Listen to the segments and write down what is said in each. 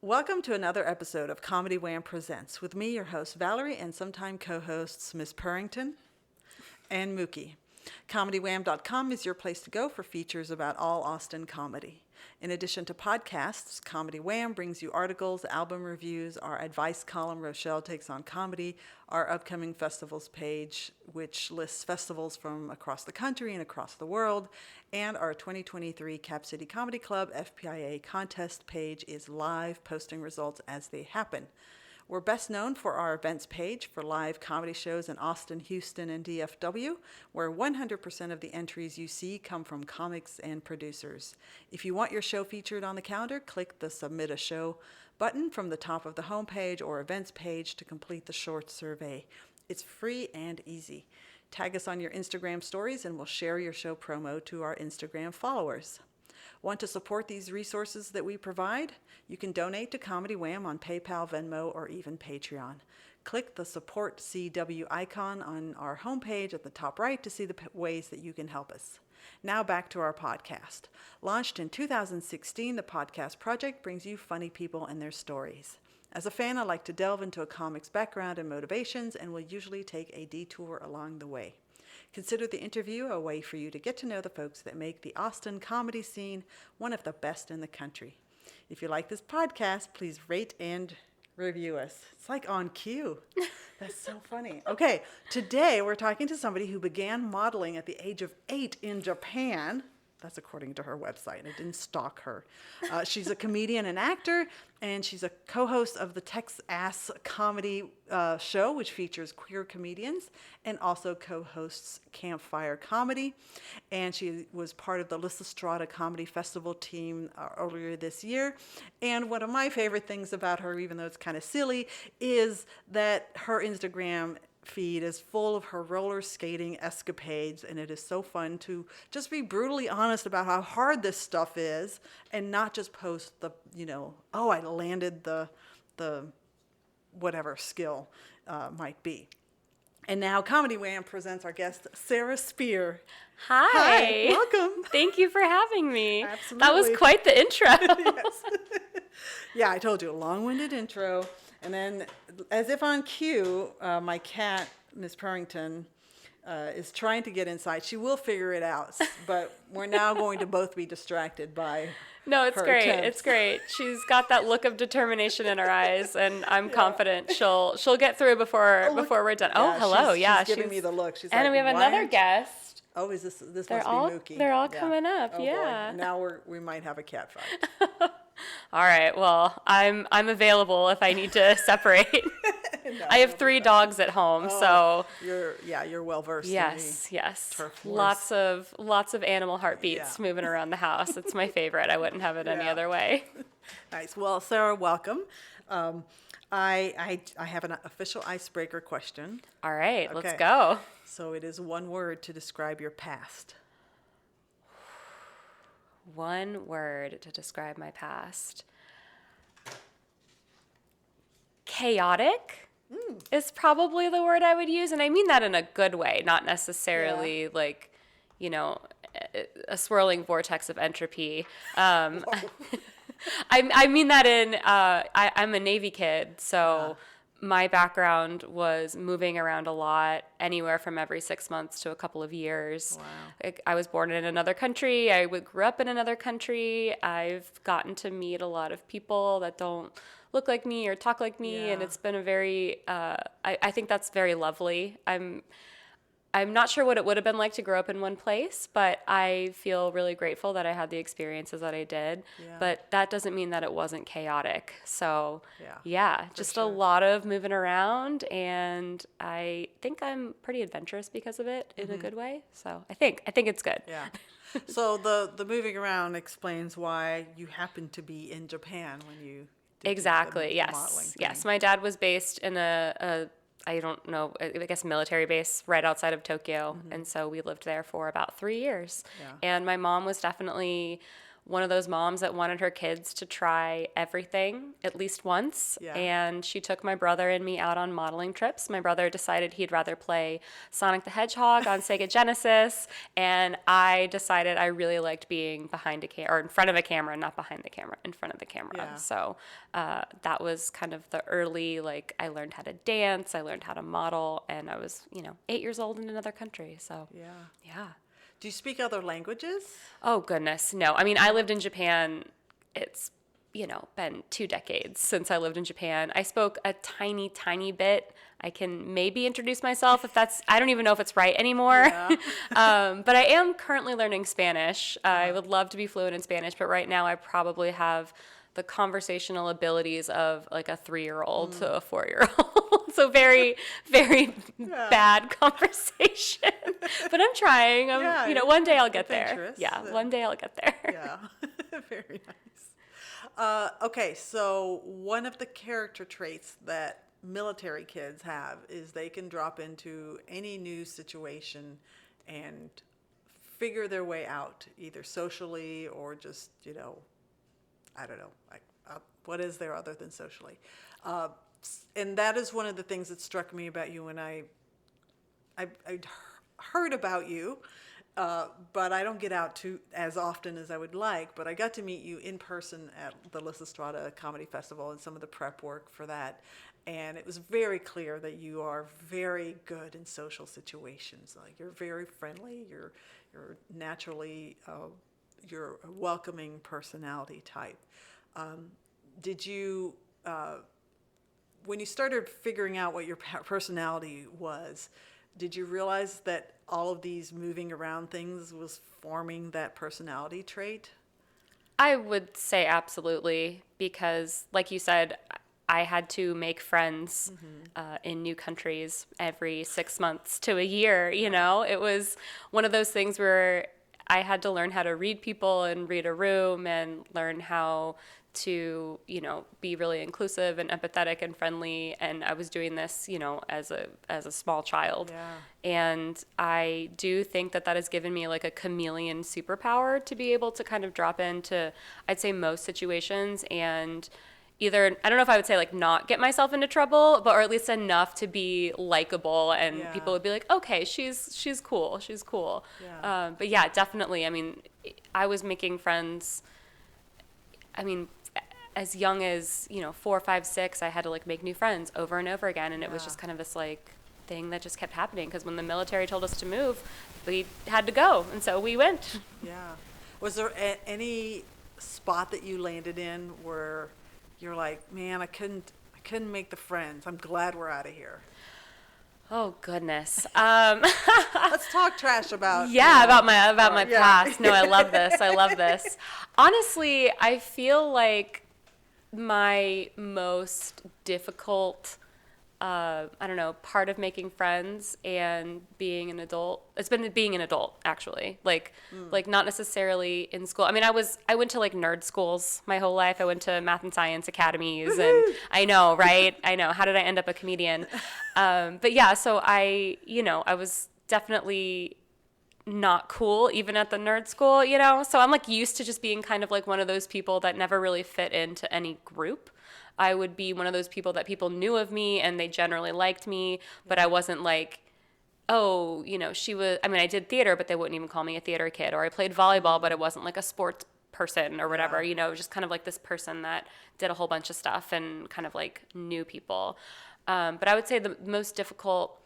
Welcome to another episode of Comedy Wham Presents with me, your host Valerie, and sometime co-hosts Ms. Purrington and Mookie. ComedyWham.com is your place to go for features about all Austin comedy. In addition to podcasts, Comedy Wham brings you articles, album reviews, our advice column, Rochelle Takes on Comedy, our upcoming festivals page, which lists festivals from across the country and across the world, and our 2023 Cap City Comedy Club FPIA contest page is live, posting results as they happen. We're best known for our events page for live comedy shows in Austin, Houston, and DFW, where 100% of the entries you see come from comics and producers. If you want your show featured on the calendar, click the Submit a Show button from the top of the homepage or events page to complete the short survey. It's free and easy. Tag us on your Instagram stories and we'll share your show promo to our Instagram followers. Want to support these resources that we provide? You can donate to Comedy Wham on PayPal, Venmo, or even Patreon. Click the Support CW icon on our homepage at the top right to see the ways that you can help us. Now back to our podcast. Launched in 2016, the Podcast Project brings you funny people and their stories. As a fan, I like to delve into a comic's background and motivations and will usually take a detour along the way. Consider the interview a way for you to get to know the folks that make the Austin comedy scene one of the best in the country. If you like this podcast, please rate and review us. It's like on cue. That's so funny. Okay, today we're talking to somebody who began modeling at the age of 8 in Japan. That's according to her website. I didn't stalk her. She's a comedian and actor, and she's a co-host of the Tex-Ass comedy show, which features queer comedians, and also co-hosts Campfire Comedy. And she was part of the Lysistrata Comedy Festival team earlier this year. And one of my favorite things about her, even though it's kind of silly, is that her Instagram feed is full of her roller skating escapades, and it is so fun to just be brutally honest about how hard this stuff is and not just post the, oh, I landed the whatever skill might be. And now Comedy Wham presents our guest, Sarah Spear. Hi. Welcome. Thank you for having me. Absolutely. That was quite the intro. Yes. Yeah, I told you, a long-winded intro. And then, as if on cue, my cat, Miss Purrington, is trying to get inside. She will figure it out, but we're now going to both be distracted by No, it's her great. attempts. It's great. She's got that look of determination in her eyes, and I'm confident she'll get through before we're done. Oh, hello. She's giving me the look. She's and like, we have another guest. Oh, is this must be Mookie? They're all coming up. Oh, yeah. boy. Now we might have a cat fight. All right. Well, I'm available if I need to separate. No, I have 3 dogs at home, so you're well versed. yes. in the turf wars. Lots of animal heartbeats moving around the house. It's my favorite. I wouldn't have it any other way. Nice. Well, Sarah, welcome. I have an official icebreaker question. All right, Okay. let's go. So it is one word to describe your past. One word to describe my past. Chaotic is probably the word I would use. And I mean that in a good way, not necessarily like, a swirling vortex of entropy. I mean that in, I'm a Navy kid, so my background was moving around a lot, anywhere from every 6 months to a couple of years. Wow. I was born in another country. I grew up in another country. I've gotten to meet a lot of people that don't look like me or talk like me, and it's been a very, I think that's very lovely. I'm not sure what it would have been like to grow up in one place, but I feel really grateful that I had the experiences that I did. Yeah. But that doesn't mean that it wasn't chaotic. So, just sure. a lot of moving around, and I think I'm pretty adventurous because of it in a good way. So I think it's good. Yeah. So the moving around explains why you happened to be in Japan when you did Exactly. the modeling Yes. thing. Yes. My dad was based in a I don't know, I guess military base right outside of Tokyo. And so we lived there for about 3 years. Yeah. And my mom was definitely one of those moms that wanted her kids to try everything at least once. Yeah. And she took my brother and me out on modeling trips. My brother decided he'd rather play Sonic the Hedgehog on Sega Genesis. And I decided I really liked being behind a camera, or in front of a camera, not behind the camera, in front of the camera. Yeah. So that was kind of the early, like, I learned how to dance, I learned how to model, and I was, 8 years old in another country. So, yeah. Do you speak other languages? Oh, goodness. No. I mean, I lived in Japan. It's, been 2 decades since I lived in Japan. I spoke a tiny, tiny bit. I can maybe introduce myself I don't even know if it's right anymore. Yeah. But I am currently learning Spanish. I would love to be fluent in Spanish, but right now I probably have the conversational abilities of like a 3-year-old to a 4-year-old. So very, very bad conversation. But I'm trying. One day I'll get there. Adventurous. Yeah, one day I'll get there. Yeah. Very nice. Okay, so one of the character traits that military kids have is they can drop into any new situation and figure their way out, either socially or just, I don't know, what is there other than socially? And that is one of the things that struck me about you when I'd heard about you, but I don't get out to as often as I would like. But I got to meet you in person at the Lysistrata Comedy Festival and some of the prep work for that. And it was very clear that you are very good in social situations. Like, you're very friendly. You're naturally you're a welcoming personality type. Did you, when you started figuring out what your personality was, did you realize that all of these moving around things was forming that personality trait? I would say absolutely, because like you said, I had to make friends in new countries every 6 months to a year. It was one of those things where I had to learn how to read people and read a room and learn how to, be really inclusive and empathetic and friendly. And I was doing this, as a small child. Yeah. And I do think that has given me like a chameleon superpower to be able to kind of drop into, I'd say, most situations and either, I don't know if I would say like not get myself into trouble, or at least enough to be likable, and people would be like, okay, she's cool. Yeah. But yeah, definitely. I mean, I was making friends, as young as, 4, 5, 6, I had to like make new friends over and over again. And it was just kind of this like thing that just kept happening, because when the military told us to move, we had to go. And so we went. Yeah. Was there any spot that you landed in where you're like, man, I couldn't make the friends. I'm glad we're out of here. Oh goodness. Let's talk trash about about my past. No, I love this. Honestly, I feel like my most difficult part of making friends and being an adult. It's been being an adult, actually. Like not necessarily in school. I mean, I went to like nerd schools my whole life. I went to math and science academies, and I know, right? I know. How did I end up a comedian? But yeah, so I was definitely not cool even at the nerd school, So I'm like used to just being kind of like one of those people that never really fit into any group. I would be one of those people that people knew of me and they generally liked me, but I wasn't like, oh, she was, I did theater, but they wouldn't even call me a theater kid, or I played volleyball, but it wasn't like a sports person or whatever, just kind of like this person that did a whole bunch of stuff and kind of like knew people. But I would say the most difficult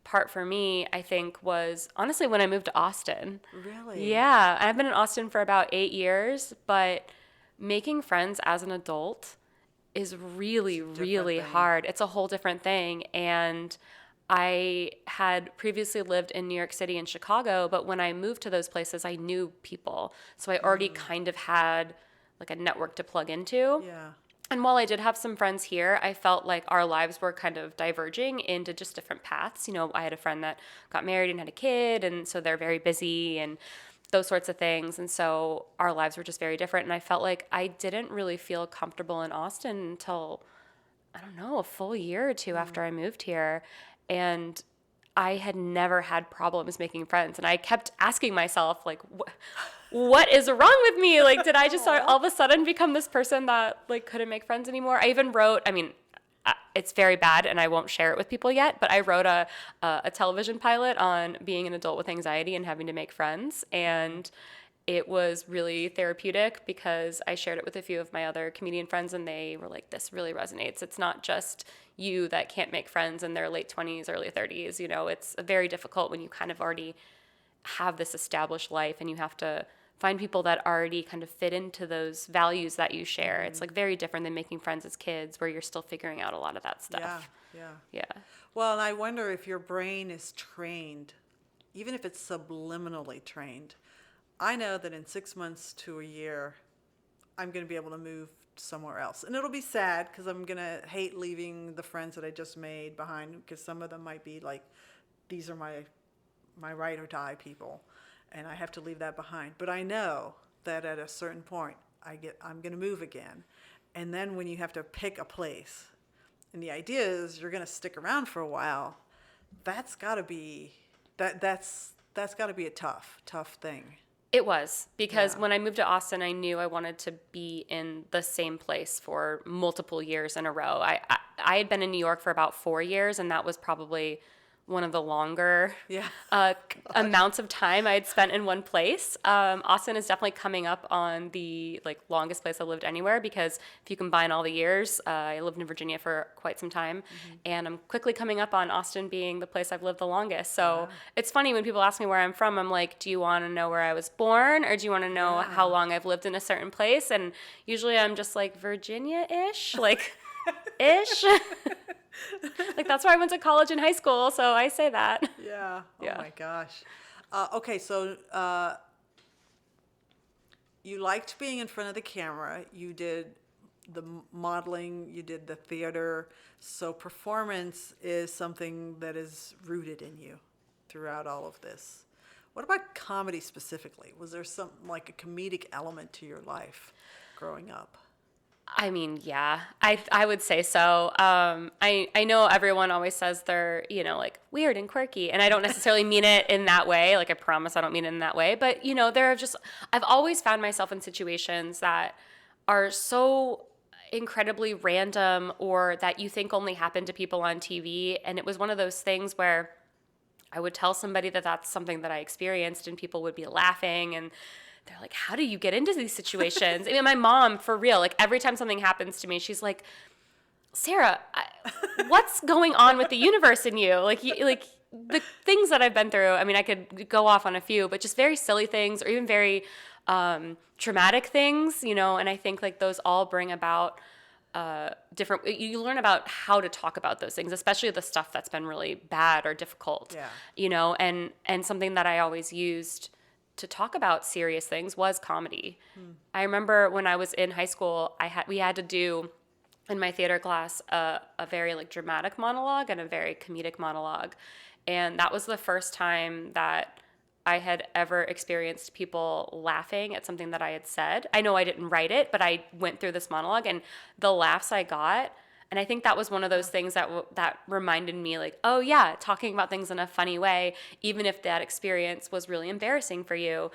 part for me, I think, was honestly when I moved to Austin. Really? Yeah. I've been in Austin for about 8 years, but making friends as an adult is really, really hard. It's a whole different thing. And I had previously lived in New York City and Chicago, but when I moved to those places, I knew people. So I already kind of had like a network to plug into. Yeah. And while I did have some friends here, I felt like our lives were kind of diverging into just different paths. I had a friend that got married and had a kid, and so they're very busy and those sorts of things. And so our lives were just very different. And I felt like I didn't really feel comfortable in Austin until, I don't know, a full year or two after I moved here. And I had never had problems making friends. And I kept asking myself, like, what is wrong with me? Like, did I just all of a sudden become this person that, like, couldn't make friends anymore? I even wrote, I mean, it's very bad and I won't share it with people yet, but I wrote a television pilot on being an adult with anxiety and having to make friends. And it was really therapeutic because I shared it with a few of my other comedian friends and they were like, this really resonates. It's not just you that can't make friends in their late 20s, early 30s. You know, it's very difficult when you kind of already have this established life and you have to find people that already kind of fit into those values that you share. It's like very different than making friends as kids where you're still figuring out a lot of that stuff. Yeah. Well, and I wonder if your brain is trained, even if it's subliminally trained. I know that in 6 months to a year, I'm going to be able to move somewhere else. And it'll be sad because I'm going to hate leaving the friends that I just made behind because some of them might be like, these are my ride or die people. And I have to leave that behind. But I know that at a certain point, I'm going to move again. And then when you have to pick a place, and the idea is you're going to stick around for a while, that's got to be that's got to be a tough thing. It was, because when I moved to Austin, I knew I wanted to be in the same place for multiple years in a row. I had been in New York for about 4 years, and that was probably one of the longer amounts of time I had spent in one place. Austin is definitely coming up on the like longest place I lived anywhere because if you combine all the years, I lived in Virginia for quite some time, and I'm quickly coming up on Austin being the place I've lived the longest. So it's funny when people ask me where I'm from, I'm like, do you want to know where I was born or do you want to know how long I've lived in a certain place? And usually I'm just like Virginia-ish, like ish. Like that's where I went to college and high school, so I say that. Yeah. Oh my gosh. Okay, so you liked being in front of the camera. You did the modeling. You did the theater. So performance is something that is rooted in you throughout all of this. What about comedy specifically? Was there some like a comedic element to your life growing up? I mean, yeah, I would say so. I know everyone always says they're, you know, like weird and quirky, and I don't necessarily mean it in that way. Like I promise I don't mean it in that way. But, you know, I've always found myself in situations that are so incredibly random or that you think only happen to people on TV. And it was one of those things where I would tell somebody that that's something that I experienced and people would be laughing and they're like, how do you get into these situations? I mean, my mom, for real, like every time something happens to me, she's like, Sarah, what's going on with the universe in you? Like the things that I've been through, I mean, I could go off on a few, but just very silly things or even very traumatic things, you know, and I think like those all bring about you learn about how to talk about those things, especially the stuff that's been really bad or difficult, you know, and something that I always used to talk about serious things was comedy. I remember when I was in high school, we had to do in my theater class a very like dramatic monologue and a very comedic monologue, and that was the first time that I had ever experienced people laughing at something that I had said. I know I didn't write it, but I went through this monologue, and the laughs I got. And I think that was one of those things that reminded me like, oh yeah, talking about things in a funny way, even if that experience was really embarrassing for you,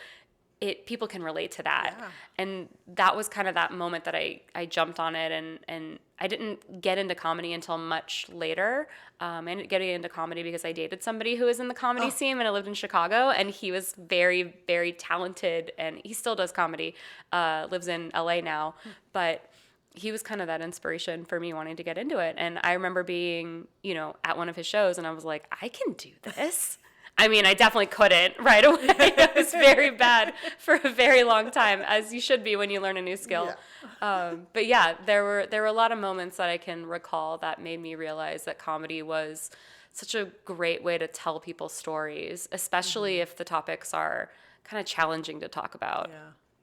people can relate to that. Yeah. And that was kind of that moment that I jumped on it, and I didn't get into comedy until much later. I ended up getting into comedy because I dated somebody who was in the comedy scene when I lived in Chicago, and he was very, very talented, and he still does comedy, lives in LA now, but he was kind of that inspiration for me wanting to get into it. And I remember being, you know, at one of his shows and I was like, I can do this. I mean, I definitely couldn't right away. It was very bad for a very long time, as you should be when you learn a new skill. Yeah. But yeah, there were a lot of moments that I can recall that made me realize that comedy was such a great way to tell people stories, especially if the topics are kind of challenging to talk about.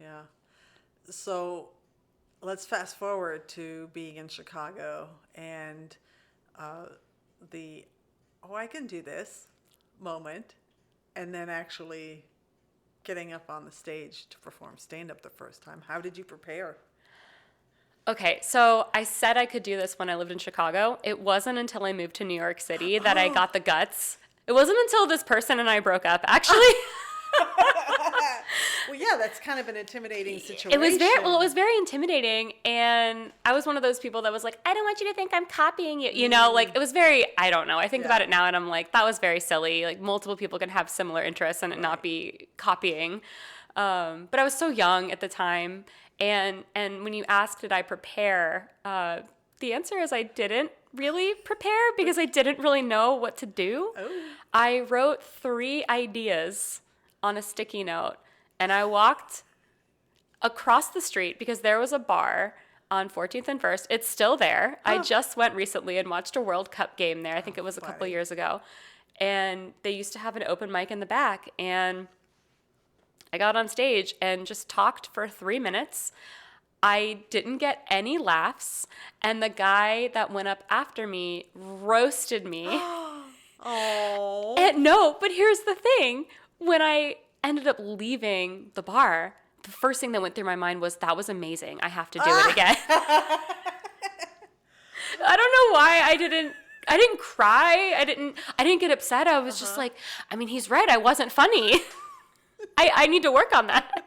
Yeah. So let's fast forward to being in Chicago and I can do this moment, and then actually getting up on the stage to perform stand-up the first time. How did you prepare? Okay, so I said I could do this when I lived in Chicago. It wasn't until I moved to New York City that I got the guts It wasn't until this person and I broke up, actually. Well, yeah, that's kind of an intimidating situation. It was very intimidating, and I was one of those people that was like, I don't want you to think I'm copying you. You know, like, it was very, I don't know. I think about it now, and I'm like, that was very silly. Like, multiple people can have similar interests and it not be copying. But I was so young at the time, and when you asked, did I prepare, the answer is I didn't really prepare because I didn't really know what to do. Oh. I wrote 3 ideas on a sticky note, and I walked across the street because there was a bar on 14th and 1st. It's still there. I just went recently and watched a World Cup game there. I think it was a couple of years ago. And they used to have an open mic in the back. And I got on stage and just talked for 3 minutes. I didn't get any laughs. And the guy that went up after me roasted me. Oh. And no, but here's the thing. When I ended up leaving the bar, the first thing that went through my mind was, that was amazing. I have to do it again. I don't know why I didn't cry. I didn't get upset. I was just like, I mean, he's right. I wasn't funny. I need to work on that.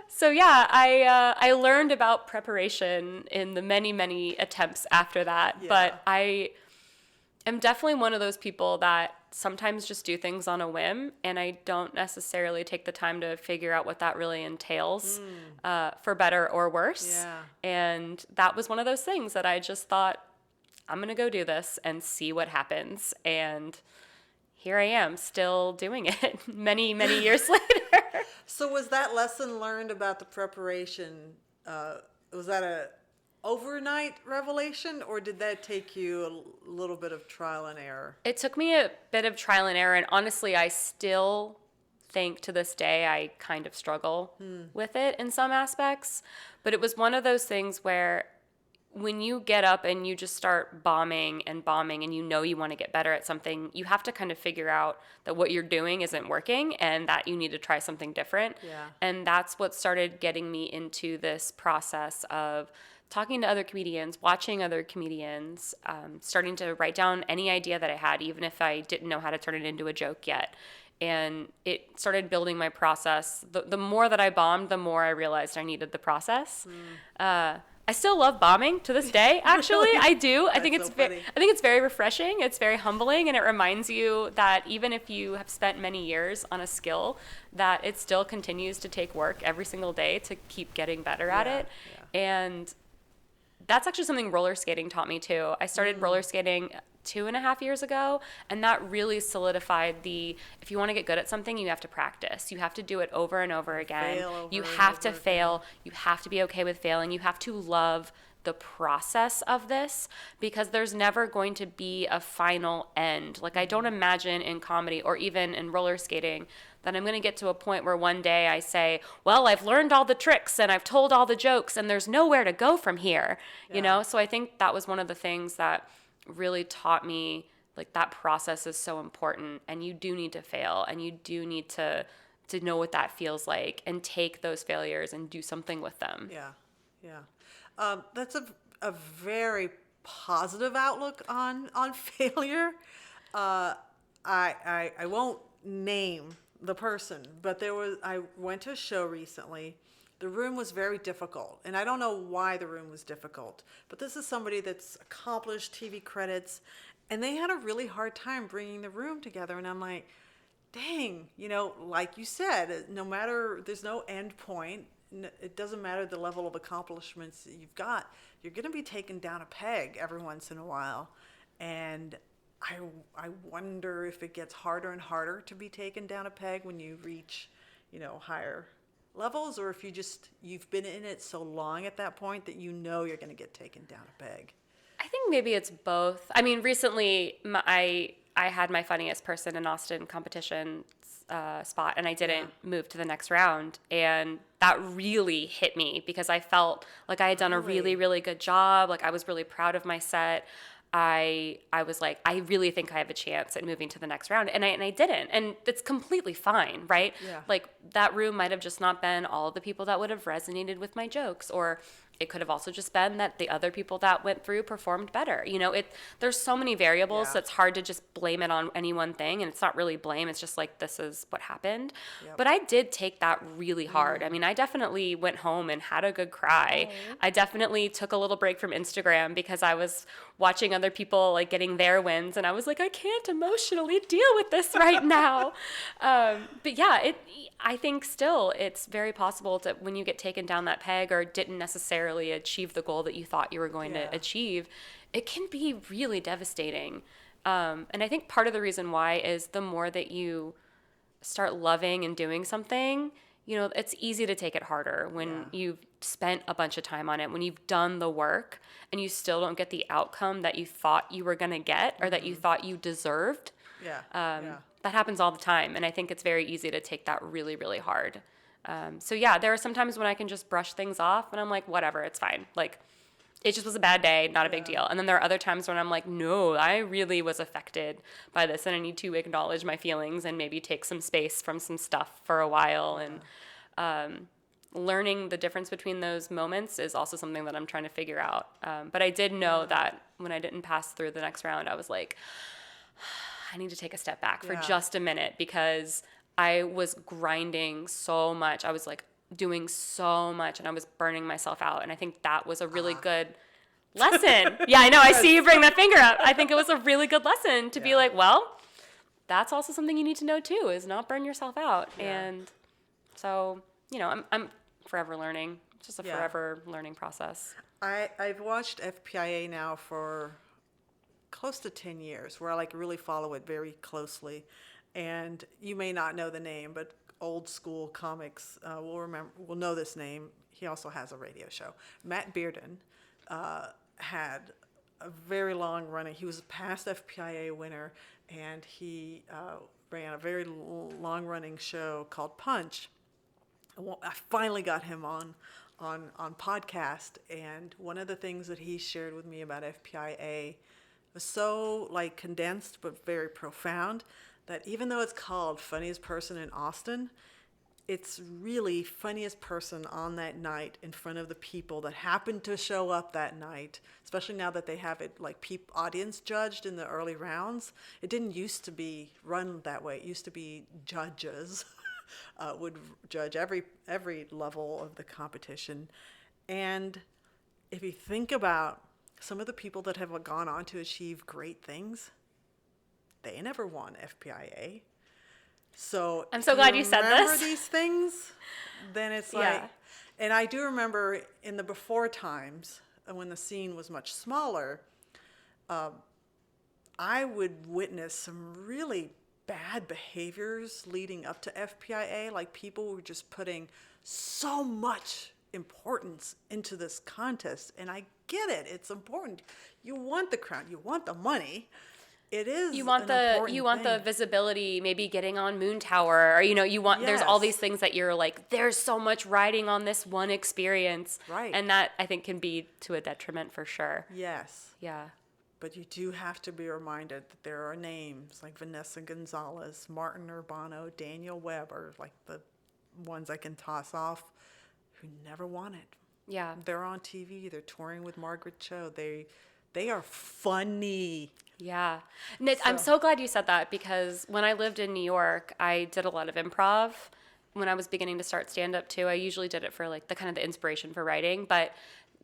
So yeah, I learned about preparation in the many, many attempts after that. Yeah. But I am definitely one of those people that sometimes just do things on a whim, and I don't necessarily take the time to figure out what that really entails, for better or worse. Yeah. And that was one of those things that I just thought, I'm going to go do this and see what happens. And here I am still doing it many, many years later. So was that lesson learned about the preparation, was that a overnight revelation, or did that take you a little bit of trial and error? It took me a bit of trial and error, and honestly, I still think to this day I kind of struggle with it in some aspects. But it was one of those things where when you get up and you just start bombing and you know you want to get better at something, you have to kind of figure out that what you're doing isn't working and that you need to try something different. Yeah. And that's what started getting me into this process of talking to other comedians, watching other comedians, starting to write down any idea that I had, even if I didn't know how to turn it into a joke yet. And it started building my process. The more that I bombed, the more I realized I needed the process. I still love bombing to this day, actually. Really? I do. I think it's very refreshing. It's very humbling, and it reminds you that even if you have spent many years on a skill, that it still continues to take work every single day to keep getting better at it. Yeah. And that's actually something roller skating taught me too. I started roller skating 2.5 years ago, and that really solidified if you want to get good at something, you have to practice. You have to do it over and over again. You have to fail. You have to be okay with failing. You have to love the process of this, because there's never going to be a final end. Like, I don't imagine in comedy or even in roller skating that I'm going to get to a point where one day I say, well, I've learned all the tricks and I've told all the jokes and there's nowhere to go from here, you know? So I think that was one of the things that really taught me, like, that process is so important, and you do need to fail, and you do need to know what that feels like and take those failures and do something with them. Yeah. That's a very positive outlook on failure. I won't name the person, but I went to a show recently. The room was very difficult, and I don't know why the room was difficult, but this is somebody that's accomplished TV credits, and they had a really hard time bringing the room together, and I'm like, dang, like you said, no matter, there's no end point. It doesn't matter the level of accomplishments you've got. You're going to be taken down a peg every once in a while. And I wonder if it gets harder and harder to be taken down a peg when you reach, higher levels, or if you've been in it so long at that point that you're going to get taken down a peg. I think maybe it's both. I mean, recently I had my funniest person in Austin competition spot, and I didn't move to the next round, and that really hit me because I felt like I had done a really, really good job. Like, I was really proud of my set. I was like, I really think I have a chance at moving to the next round, and I didn't, and it's completely fine, right? Yeah. Like, that room might have just not been all of the people that would have resonated with my jokes, or It could have also just been that the other people that went through performed better. You know, there's so many variables, so it's hard to just blame it on any one thing. And it's not really blame. It's just like, this is what happened. Yep. But I did take that really hard. I mean, I definitely went home and had a good cry. I definitely took a little break from Instagram because I was watching other people like getting their wins. And I was like, I can't emotionally deal with this right now. But yeah, I think still it's very possible that when you get taken down that peg or didn't necessarily achieve the goal that you thought you were going to achieve, it can be really devastating. And I think part of the reason why is the more that you start loving and doing something, you know, it's easy to take it harder when you've spent a bunch of time on it, when you've done the work and you still don't get the outcome that you thought you were going to get or that you thought you deserved. That happens all the time. And I think it's very easy to take that really, really hard. So yeah, there are some times when I can just brush things off and I'm like, whatever, it's fine. Like, it just was a bad day, not a big deal. And then there are other times when I'm like, no, I really was affected by this and I need to acknowledge my feelings and maybe take some space from some stuff for a while. And learning the difference between those moments is also something that I'm trying to figure out. But I did know that when I didn't pass through the next round, I was like, I need to take a step back for just a minute because I was grinding so much. I was like doing so much and I was burning myself out. And I think that was a really good lesson. Yeah, I know. I see you bring that finger up. I think it was a really good lesson to be like, well, that's also something you need to know too, is not burn yourself out. And so, you know, I'm forever learning. It's just a forever learning process. I've watched FPIA now for close to 10 years where I like really follow it very closely. And you may not know the name, but old school comics will know this name. He also has a radio show. Matt Bearden had a very long running. He was a past FPIA winner, and he ran a very long running show called Punch. I finally got him on podcast, and one of the things that he shared with me about FPIA was so like condensed but very profound, that even though it's called Funniest Person in Austin, it's really funniest person on that night in front of the people that happened to show up that night, especially now that they have it like audience judged in the early rounds. It didn't used to be run that way. It used to be judges would judge every level of the competition. And if you think about some of the people that have gone on to achieve great things, they never won FPIA. So I'm so glad you said this. Remember these things? Then it's like, and I do remember in the before times when the scene was much smaller, I would witness some really bad behaviors leading up to FPIA. Like people were just putting so much importance into this contest, and I get it. It's important. You want the crown. You want the money. It is. You want the visibility, maybe getting on Moon Tower, or you want. There's all these things that you're like. There's so much riding on this one experience, right? And that I think can be to a detriment for sure. Yes. Yeah. But you do have to be reminded that there are names like Vanessa Gonzalez, Martin Urbano, Daniel Webb are like the ones I can toss off who never won it. Yeah. They're on TV. They're touring with Margaret Cho. They are funny. Yeah. I'm so glad you said that, because when I lived in New York, I did a lot of improv. When I was beginning to start stand-up too, I usually did it for like the kind of the inspiration for writing. But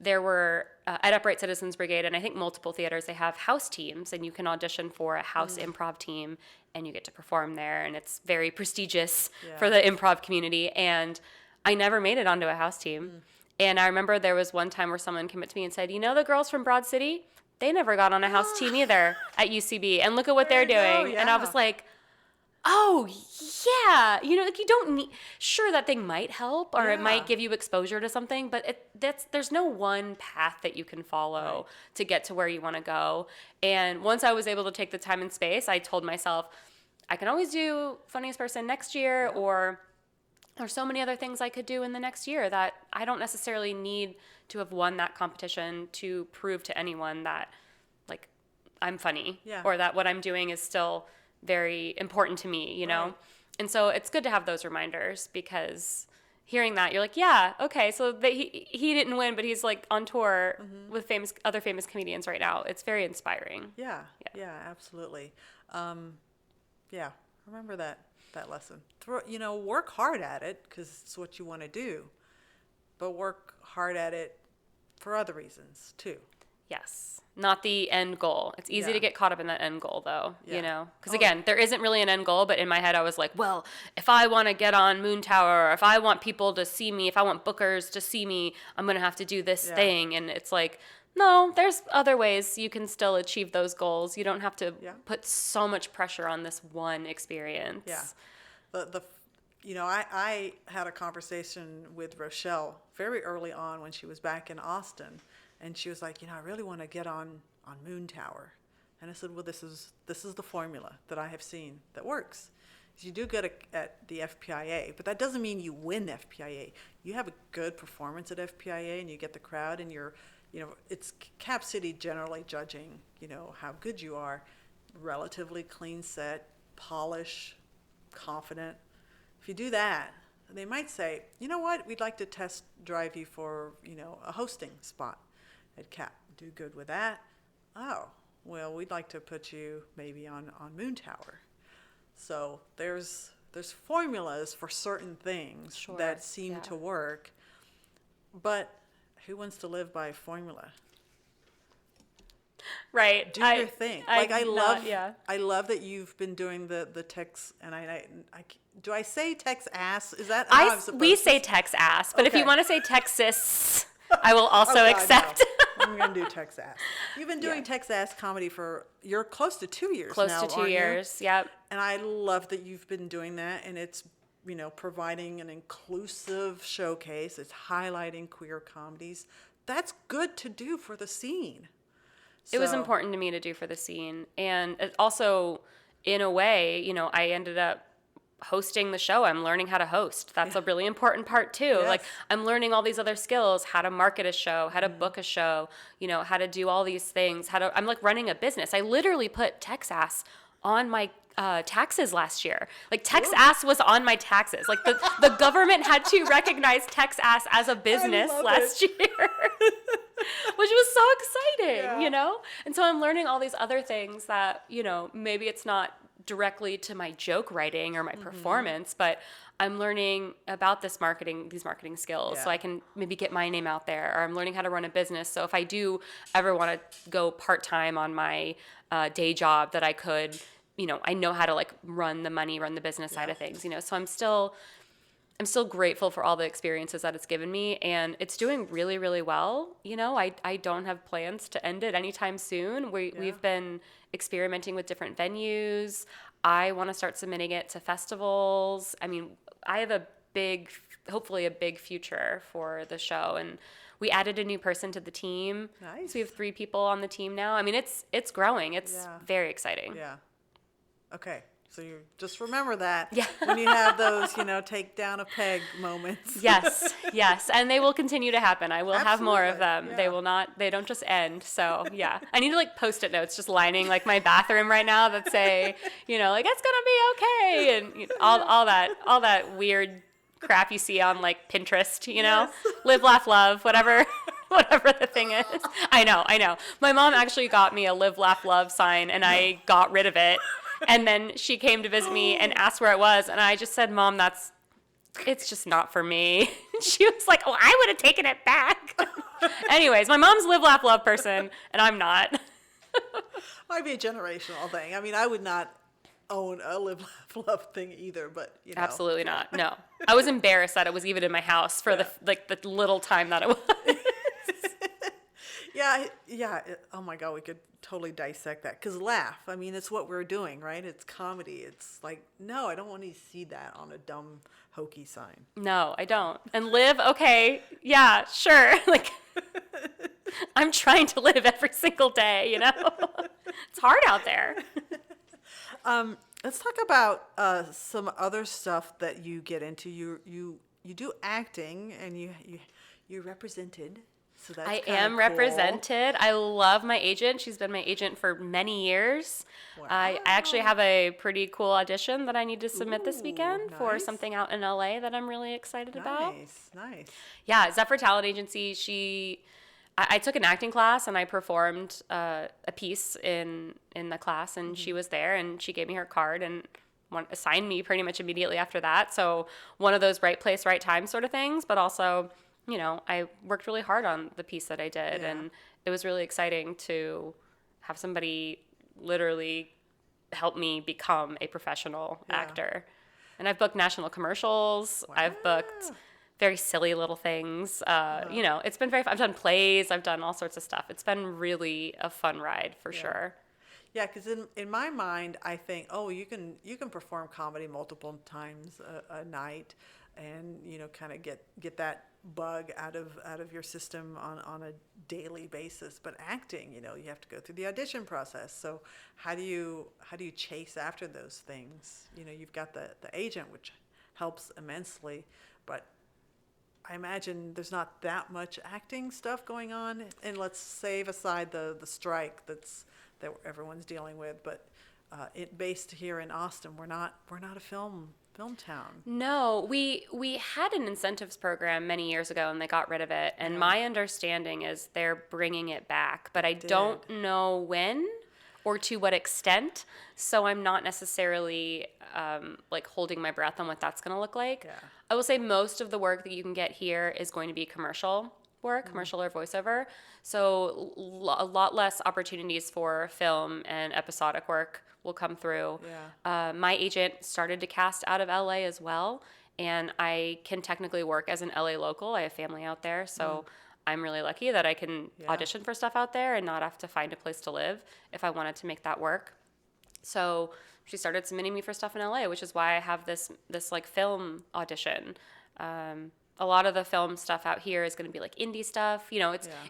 there were, at Upright Citizens Brigade, and I think multiple theaters, they have house teams, and you can audition for a house improv team, and you get to perform there. And it's very prestigious for the improv community. And I never made it onto a house team. And I remember there was one time where someone came up to me and said, the girls from Broad City, they never got on a house team either at UCB. And look at what they're doing. And I was like, oh, yeah. Like you don't need, sure, that thing might help or it might give you exposure to something, but there's no one path that you can follow to get to where you want to go. And once I was able to take the time and space, I told myself, I can always do Funniest Person next year, or there's so many other things I could do in the next year that I don't necessarily need to have won that competition to prove to anyone that like I'm funny or that what I'm doing is still very important to me, Right. And so it's good to have those reminders, because hearing that, you're like, yeah, okay, so he didn't win, but he's like on tour with other famous comedians right now. It's very inspiring. Yeah, absolutely. Yeah, remember that lesson. Work hard at it because it's what you want to do, but work hard at it for other reasons too. Yes. Not the end goal. It's easy Yeah. to get caught up in that end goal, though, Yeah. Because, again, there isn't really an end goal, but in my head, I was like, well, if I want to get on Moon Tower, or if I want people to see me, if I want bookers to see me, I'm going to have to do this thing. And it's like, no, there's other ways you can still achieve those goals. You don't have to put so much pressure on this one experience. Yeah. I had a conversation with Rochelle very early on when she was back in Austin, and she was like, I really want to get on Moon Tower. And I said, well, this is the formula that I have seen that works. You do good at the FPIA, but that doesn't mean you win FPIA. You have a good performance at FPIA, and you get the crowd, and it's Cap City generally judging, how good you are. Relatively clean set, polish, confident. If you do that, they might say, you know what, we'd like to test drive you for, a hosting spot at Cap. Do good with that. Oh, well, we'd like to put you maybe on Moon Tower. So there's formulas for certain things that seem to work, but who wants to live by formula? Right. Do your thing. I love that you've been doing the text, and do I say text ass? Is that how I'm supposed we to say text ass, but if Okay. you want to say Texas, I will also accept. No. I'm going to do text ass. You've been doing text ass comedy you're close to 2 years Close now, to 2 aren't years. you? Yep. And I love that you've been doing that, and it's, providing an inclusive showcase. It's highlighting queer comedies. That's good to do for the scene. It was So- important to me to do for the scene. And it also, in a way, I ended up hosting the show. I'm learning how to host. That's a really important part too. Yes. Like, I'm learning all these other skills, how to market a show, how to book a show, how to do all these things, I'm like running a business. I literally put Texas on my taxes last year. Like, Texas was on my taxes. Like, the government had to recognize Texas as a business last year. Which was so exciting, And so I'm learning all these other things that, maybe it's not directly to my joke writing or my performance, but I'm learning about these marketing skills so I can maybe get my name out there, or I'm learning how to run a business. So if I do ever want to go part-time on my day job, that I could, I know how to like run the business side of things, so I'm still grateful for all the experiences that it's given me, and it's doing really, really well. I don't have plans to end it anytime soon. We've been experimenting with different venues. I want to start submitting it to festivals. I mean, I have hopefully a big future for the show, and we added a new person to the team. Nice. So we have 3 people on the team now. I mean, it's growing. It's very exciting. Yeah. Okay. So you just remember that Yeah. when you have those, take down a peg moments. Yes. And they will continue to happen. I will have more of them. Absolutely, They don't just end. So yeah. I need to like Post-it notes just lining like my bathroom right now that say, like, it's gonna be okay. And all that weird crap you see on like Pinterest, Yes. Live, laugh, love, whatever the thing is. I know. My mom actually got me a live, laugh, love sign, and I got rid of it. And then she came to visit me and asked where it was. And I just said, Mom, it's just not for me. She was like, oh, I would have taken it back. Anyways, my mom's live, laugh, love person, and I'm not. Might be a generational thing. I mean, I would not own a live, laugh, love thing either, but, Absolutely not. No. I was embarrassed that it was even in my house for the little time that it was. Yeah. Oh my God, we could totally dissect that. Because laugh, I mean, it's what we're doing, right? It's comedy. It's like, no, I don't want to see that on a dumb, hokey sign. No, I don't. And live, okay, yeah, sure. Like, I'm trying to live every single day, It's hard out there. Let's talk about some other stuff that you get into. You do acting, and you represented So that's I kind of am cool. represented. I love my agent. She's been my agent for many years. I actually Wow. have a pretty cool audition that I need to submit this Ooh, weekend for nice. something out in LA that I'm really excited about. Nice, nice. Yeah, Zephyr Talent Agency. I took an acting class and I performed a piece in the class, and she was there and she gave me her card and assigned me pretty much immediately after that. So one of those right place, right time sort of things, but also, I worked really hard on the piece that I did, Yeah. and it was really exciting to have somebody literally help me become a professional Yeah. actor. And I've booked national commercials. I've booked Wow. very silly little things. It's been very fun. I've done plays. I've done all sorts of stuff. It's been really a fun ride for sure. Yeah, because in my mind, I think, oh, you can perform comedy multiple times a night, and kind of get that bug out of your system on a daily basis. But acting, you have to go through the audition process. So how do you chase after those things? You've got the agent, which helps immensely, but I imagine there's not that much acting stuff going on, and let's save aside the strike that everyone's dealing with. But it based here in Austin, we're not a film town. No, we had an incentives program many years ago, and they got rid of it. And Yeah. my understanding is they're bringing it back, but I don't Did. know when or to what extent. So I'm not necessarily like holding my breath on what that's going to look like. Yeah. I will say most of the work that you can get here is going to be commercial work, commercial or voiceover. So a lot less opportunities for film and episodic work will come through. Yeah. My agent started to cast out of LA as well, and I can technically work as an LA local. I have family out there, so I'm really lucky that I can Yeah. audition for stuff out there and not have to find a place to live if I wanted to make that work. So she started submitting me for stuff in LA, which is why I have this like film audition. A lot of the film stuff out here is going to be like indie stuff. It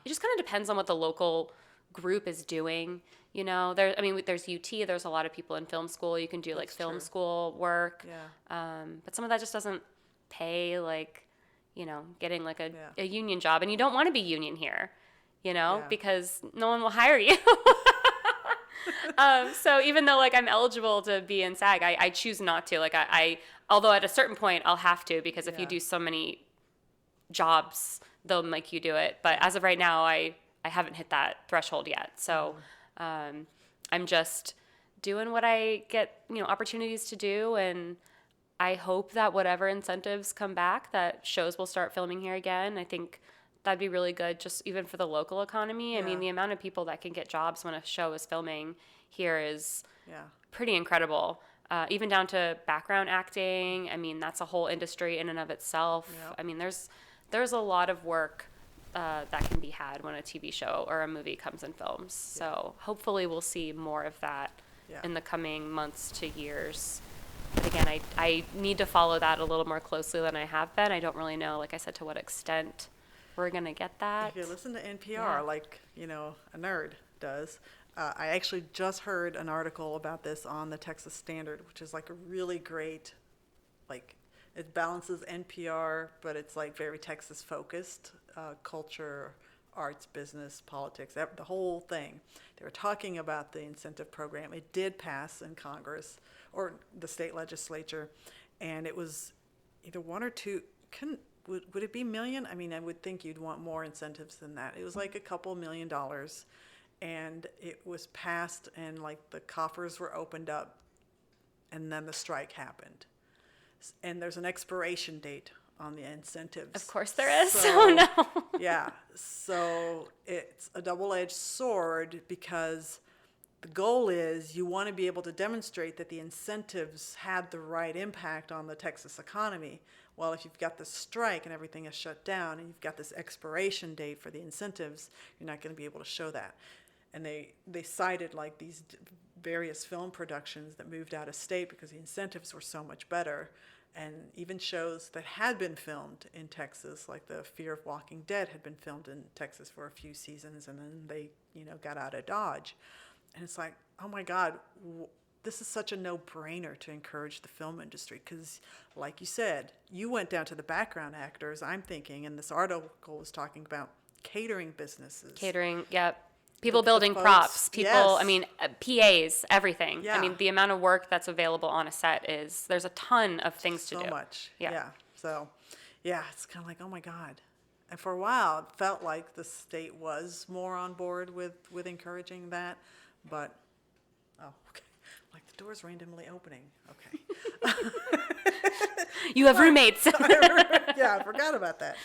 just kind of depends on what the local group is doing. There's UT. There's a lot of people in film school. You can do like That's film true. school work. Yeah. But some of that just doesn't pay like, getting like Yeah. a union job, and you don't want to be union here, Yeah. because no one will hire you. So even though like I'm eligible to be in SAG, I choose not to. Like although at a certain point I'll have to, because if you Yeah. do so many jobs, they'll make you do it. But as of right now, I haven't hit that threshold yet. So I'm just doing what I get, opportunities to do. And I hope that whatever incentives come back, that shows will start filming here again. I think that'd be really good, just even for the local economy. I mean, Yeah. the amount of people that can get jobs when a show is filming here is Yeah. pretty incredible. Even down to background acting. I mean, that's a whole industry in and of itself. Yep. I mean, there's a lot of work that can be had when a TV show or a movie comes and films. So hopefully we'll see more of that Yeah. in the coming months to years. But again, I need to follow that a little more closely than I have been. I don't really know, like I said, to what extent we're going to get that. If you listen to NPR, Yeah. like, a nerd does, I actually just heard an article about this on the Texas Standard, which is like a really great, like, it balances NPR, but it's like very Texas focused, culture, arts, business, politics, the whole thing. They were talking about the incentive program. It did pass in Congress or the state legislature, and it was either one or two. Would it be million? I mean, I would think you'd want more incentives than that. It was like a couple $1 million, and it was passed, and like the coffers were opened up, and then the strike happened. And there's an expiration date on the incentives. Of course there is. So, Oh no. yeah. So it's a double-edged sword, because the goal is you want to be able to demonstrate that the incentives had the right impact on the Texas economy. Well, if you've got the strike and everything is shut down and you've got this expiration date for the incentives, you're not going to be able to show that. And they cited like these various film productions that moved out of state because the incentives were so much better. And even shows that had been filmed in Texas, like the Fear of Walking Dead had been filmed in Texas for a few seasons, and then they, got out of Dodge. And it's like, oh my God, this is such a no-brainer to encourage the film industry, because like you said, you went down to the background actors. I'm thinking, and this article was talking about catering businesses. Catering, yep. People The building folks- props, people, I yes. mean, PAs, everything. Yeah. I mean, the amount of work that's available on a set there's a ton of things to So do. much. Yeah. Yeah. So, yeah, it's kind of like, oh my God. And for a while, it felt like the state was more on board with encouraging that. But, oh, okay. Like the door's randomly opening. Okay. You have roommates. Yeah, I forgot about that.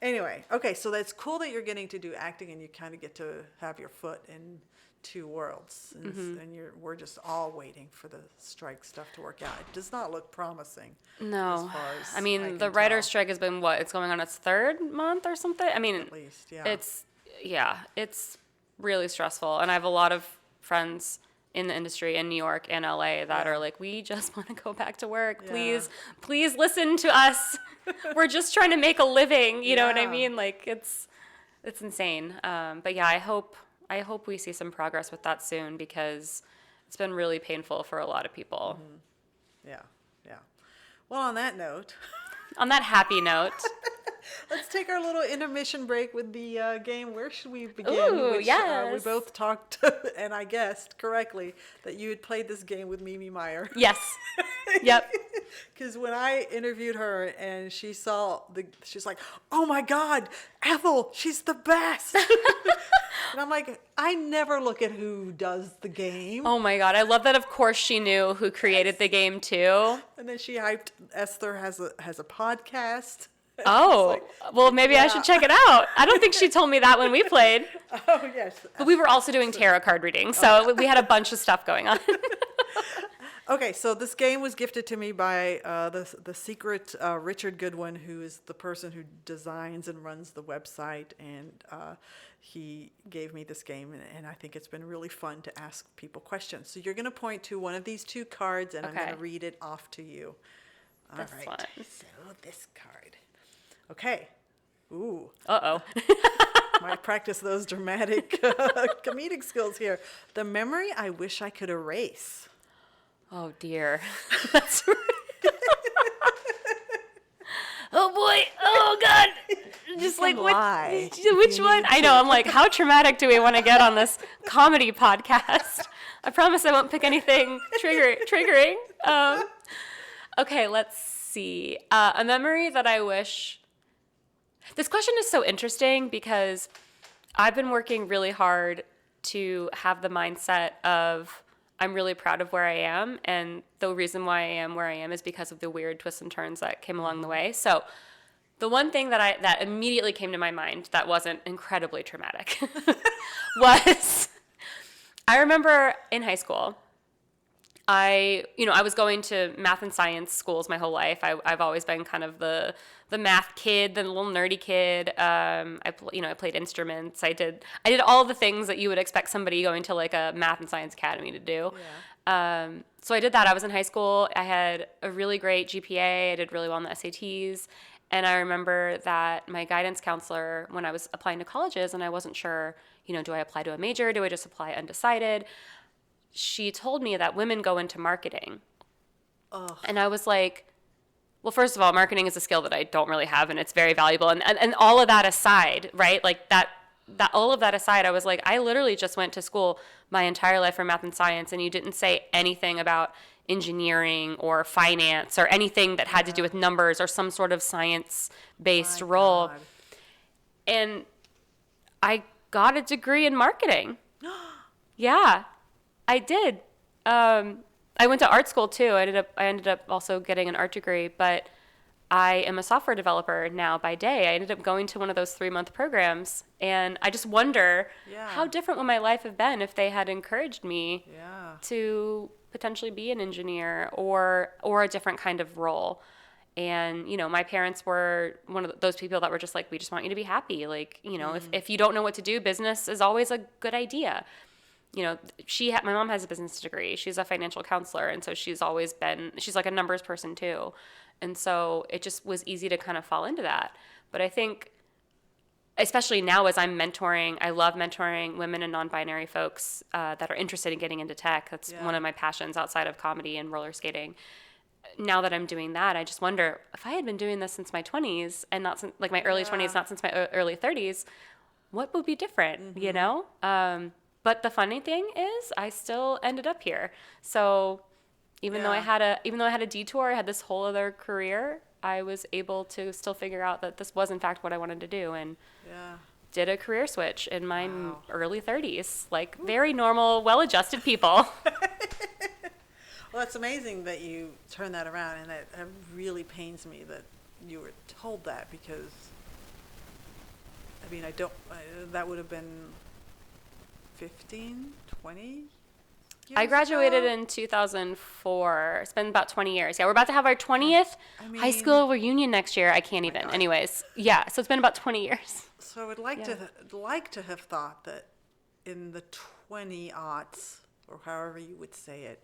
Anyway, okay, so that's cool that you're getting to do acting and you kind of get to have your foot in two worlds. And we're just all waiting for the strike stuff to work out. It does not look promising. No. As far as I mean, can the writer's tell. strike has been it's going on its third month or something? I mean, At least, yeah. it's really stressful. And I have a lot of friends in the industry in New York and LA that Yeah. are like, we just want to go back to work. Yeah. Please listen to us. We're just trying to make a living. You know what I Yeah. mean? Like it's insane. But yeah, I hope we see some progress with that soon because it's been really painful for a lot of people. Yeah, yeah. Well, on that note, On that happy note, let's take our little intermission break with the game. Where should we begin? Ooh, we yes. both talked, and I guessed correctly that you had played this game with Mimi Meyer. yes. Yep. Because when I interviewed her and she saw she's like, "Oh my God, Ethel, she's the best." And I'm like, I never look at who does the game. Oh my God. I love that. Of course she knew who created the game too. And then she hyped Esther has a podcast. Oh, well, maybe I should check it out. I don't think she told me that when we played. Oh yes. But we were also doing tarot card readings, so we had a bunch of stuff going on. Okay, so this game was gifted to me by the secret Richard Goodwin, who is the person who designs and runs the website, and he gave me this game, and I think it's been really fun to ask people questions. So you're going to point to one of these two cards, and I'm Okay. going to read it off to you. All That's right. fun. So this card. Okay. Ooh. Uh-oh. Might practice those dramatic comedic skills here. The memory I wish I could erase. Oh, dear. That's Oh, boy. Oh, God. Just like, can what? lie Which one? I know. I'm like, how traumatic do we want to get on this comedy podcast? I promise I won't pick anything triggering. Okay, let's see. A memory that I wish... This question is so interesting because I've been working really hard to have the mindset of I'm really proud of where I am, and the reason why I am where I am is because of the weird twists and turns that came along the way. So the one thing that immediately came to my mind that wasn't incredibly traumatic was I remember in high school, I was going to math and science schools my whole life. I've always been kind of the math kid, the little nerdy kid. I played instruments. I did all the things that you would expect somebody going to like a math and science academy to do. Yeah. So I did that. I was in high school. I had a really great GPA. I did really well on the SATs. And I remember that my guidance counselor, when I was applying to colleges and I wasn't sure, do I apply to a major? Do I just apply undecided? She told me that women go into marketing. Ugh. And I was like, well, first of all, marketing is a skill that I don't really have, and it's very valuable. And all of that aside, right? Like that all of that aside, I was like, I literally just went to school my entire life for math and science, and you didn't say anything about engineering or finance or anything that had to do with numbers or some sort of science-based My role. God. And I got a degree in marketing. Yeah, I did. I went to art school too. I ended up also getting an art degree, but I am a software developer now by day. I ended up going to one of those 3-month programs, and I just wonder how different would my life have been if they had encouraged me Yeah. to potentially be an engineer or a different kind of role. And, my parents were one of those people that were just like, we just want you to be happy. Like, if you don't know what to do, business is always a good idea. My mom has a business degree. She's a financial counselor. And so she's like a numbers person too. And so it just was easy to kind of fall into that. But I think, especially now as I'm mentoring, I love mentoring women and non-binary folks that are interested in getting into tech. That's one of my passions outside of comedy and roller skating. now that I'm doing that, I just wonder if I had been doing this since my 20s and not since like my early 20s, not since my early 30s, what would be different, you know? But the funny thing is I still ended up here. So even though I had a detour, I had this whole other career, I was able to still figure out that this was in fact what I wanted to do, and did a career switch in my early 30s, like very normal, well-adjusted people. Well, it's amazing that you turned that around, and it really pains me that you were told that, because, I mean, that would have been 15, 20 I graduated ago? in 2004. It's been about 20 years. Yeah, we're about to have our 20th high school reunion next year. I can't even. God. Anyways, yeah, so it's been about 20 years. So I would like to have thought that in the 20-aughts, or however you would say it,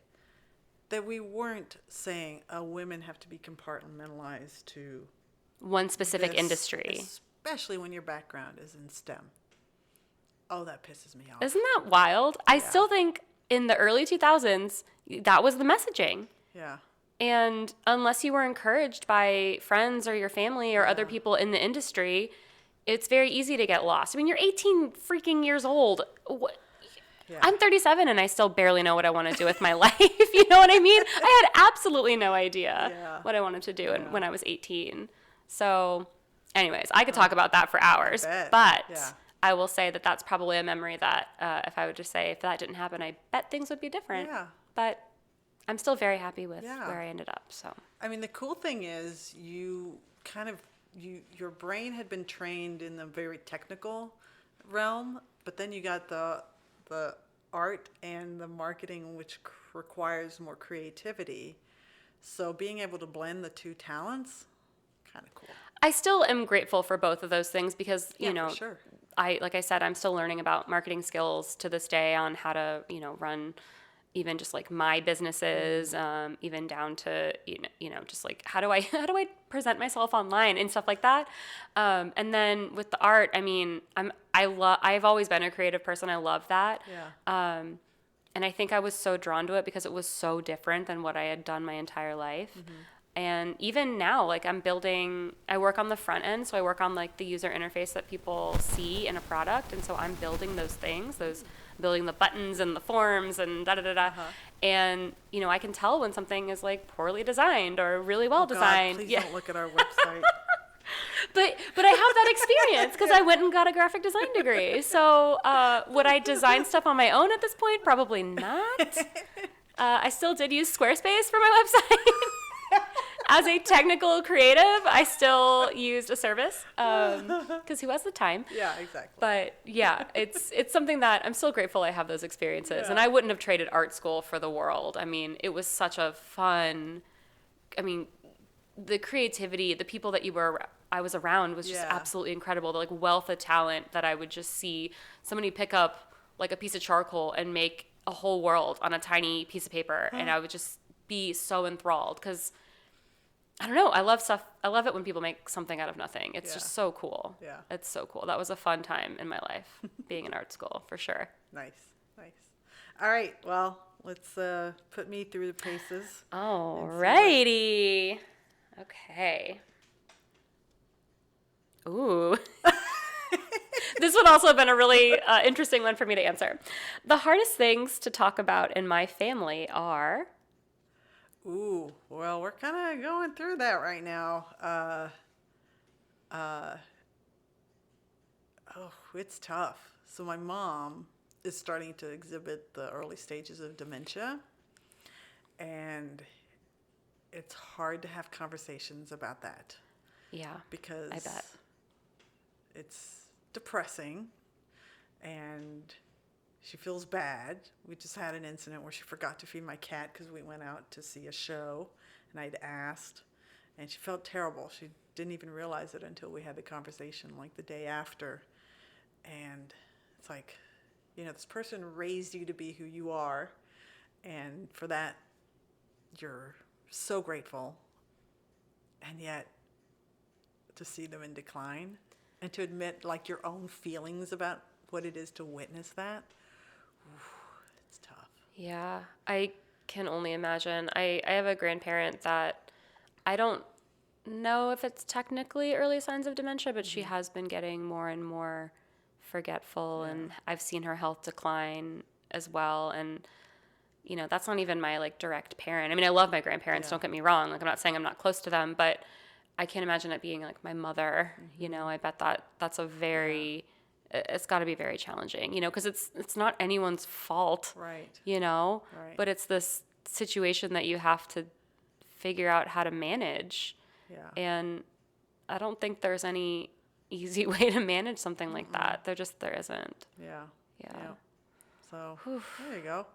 that we weren't saying women have to be compartmentalized to One specific this, industry. especially when your background is in STEM. Oh, that pisses me off. Isn't that wild? I still think in the early 2000s, that was the messaging. Yeah. And unless you were encouraged by friends or your family or other people in the industry, it's very easy to get lost. I mean, you're 18 freaking years old. Yeah. I'm 37 and I still barely know what I want to do with my life. You know what I mean? I had absolutely no idea what I wanted to do when I was 18. So anyways, I could talk about that for hours, but I will say that that's probably a memory that if I would just say if that didn't happen, I bet things would be different. Yeah. But I'm still very happy with where I ended up. So I mean, the cool thing is your brain had been trained in the very technical realm, but then you got the art and the marketing, which requires more creativity. So being able to blend the two talents, kind of cool. I still am grateful for both of those things because, you know, for sure. like I said, I'm still learning about marketing skills to this day on how to, you know, run even just like my businesses, even down to, you know, just like how do I present myself online and stuff like that. And then with the art, I mean, I've always been a creative person. I love that. Yeah. And I think I was so drawn to it because it was so different than what I had done my entire life. Mm-hmm. And even now, like I work on the front end. So I work on like the user interface that people see in a product. And so I'm building those things, building the buttons and the forms and da-da-da-da. And, you know, I can tell when something is like poorly designed or really well designed. God, please don't look at our website. But I have that experience because I went and got a graphic design degree. So would I design stuff on my own at this point? Probably not. I still did use Squarespace for my website. As a technical creative, I still used a service because who has the time? Yeah, exactly. But yeah, it's something that I'm still grateful I have those experiences. And I wouldn't have traded art school for the world. I mean, it was such a fun, the creativity, the people that I was around was just absolutely incredible. The like wealth of talent that I would just see somebody pick up like a piece of charcoal and make a whole world on a tiny piece of paper. And I would just be so enthralled because I don't know. I love stuff. I love it when people make something out of nothing. It's just so cool. Yeah. It's so cool. That was a fun time in my life, being in art school, for sure. Nice. All right. Well, let's put me through the paces. Alrighty. Okay. Ooh. This would also have been a really interesting one for me to answer. The hardest things to talk about in my family are... Ooh, well, we're kind of going through that right now. It's tough. So my mom is starting to exhibit the early stages of dementia, and it's hard to have conversations about that. Yeah, because I bet. It's depressing, and she feels bad. We just had an incident where she forgot to feed my cat because we went out to see a show, and I'd asked, and she felt terrible. She didn't even realize it until we had the conversation like the day after. And it's like, you know, this person raised you to be who you are, and for that, you're so grateful. And yet, to see them in decline and to admit like your own feelings about what it is to witness that, it's tough. Yeah, I can only imagine. I have a grandparent that I don't know if it's technically early signs of dementia, but she has been getting more and more forgetful, and I've seen her health decline as well. And, you know, that's not even my like direct parent. I mean, I love my grandparents, don't get me wrong. Like, I'm not saying I'm not close to them, but I can't imagine it being like my mother, you know. I bet that's a very, it's got to be very challenging, you know, because it's not anyone's fault, Right. you know, Right. but it's this situation that you have to figure out how to manage. Yeah. And I don't think there's any easy way to manage something like that. There isn't. Yeah. Yeah. So there you go.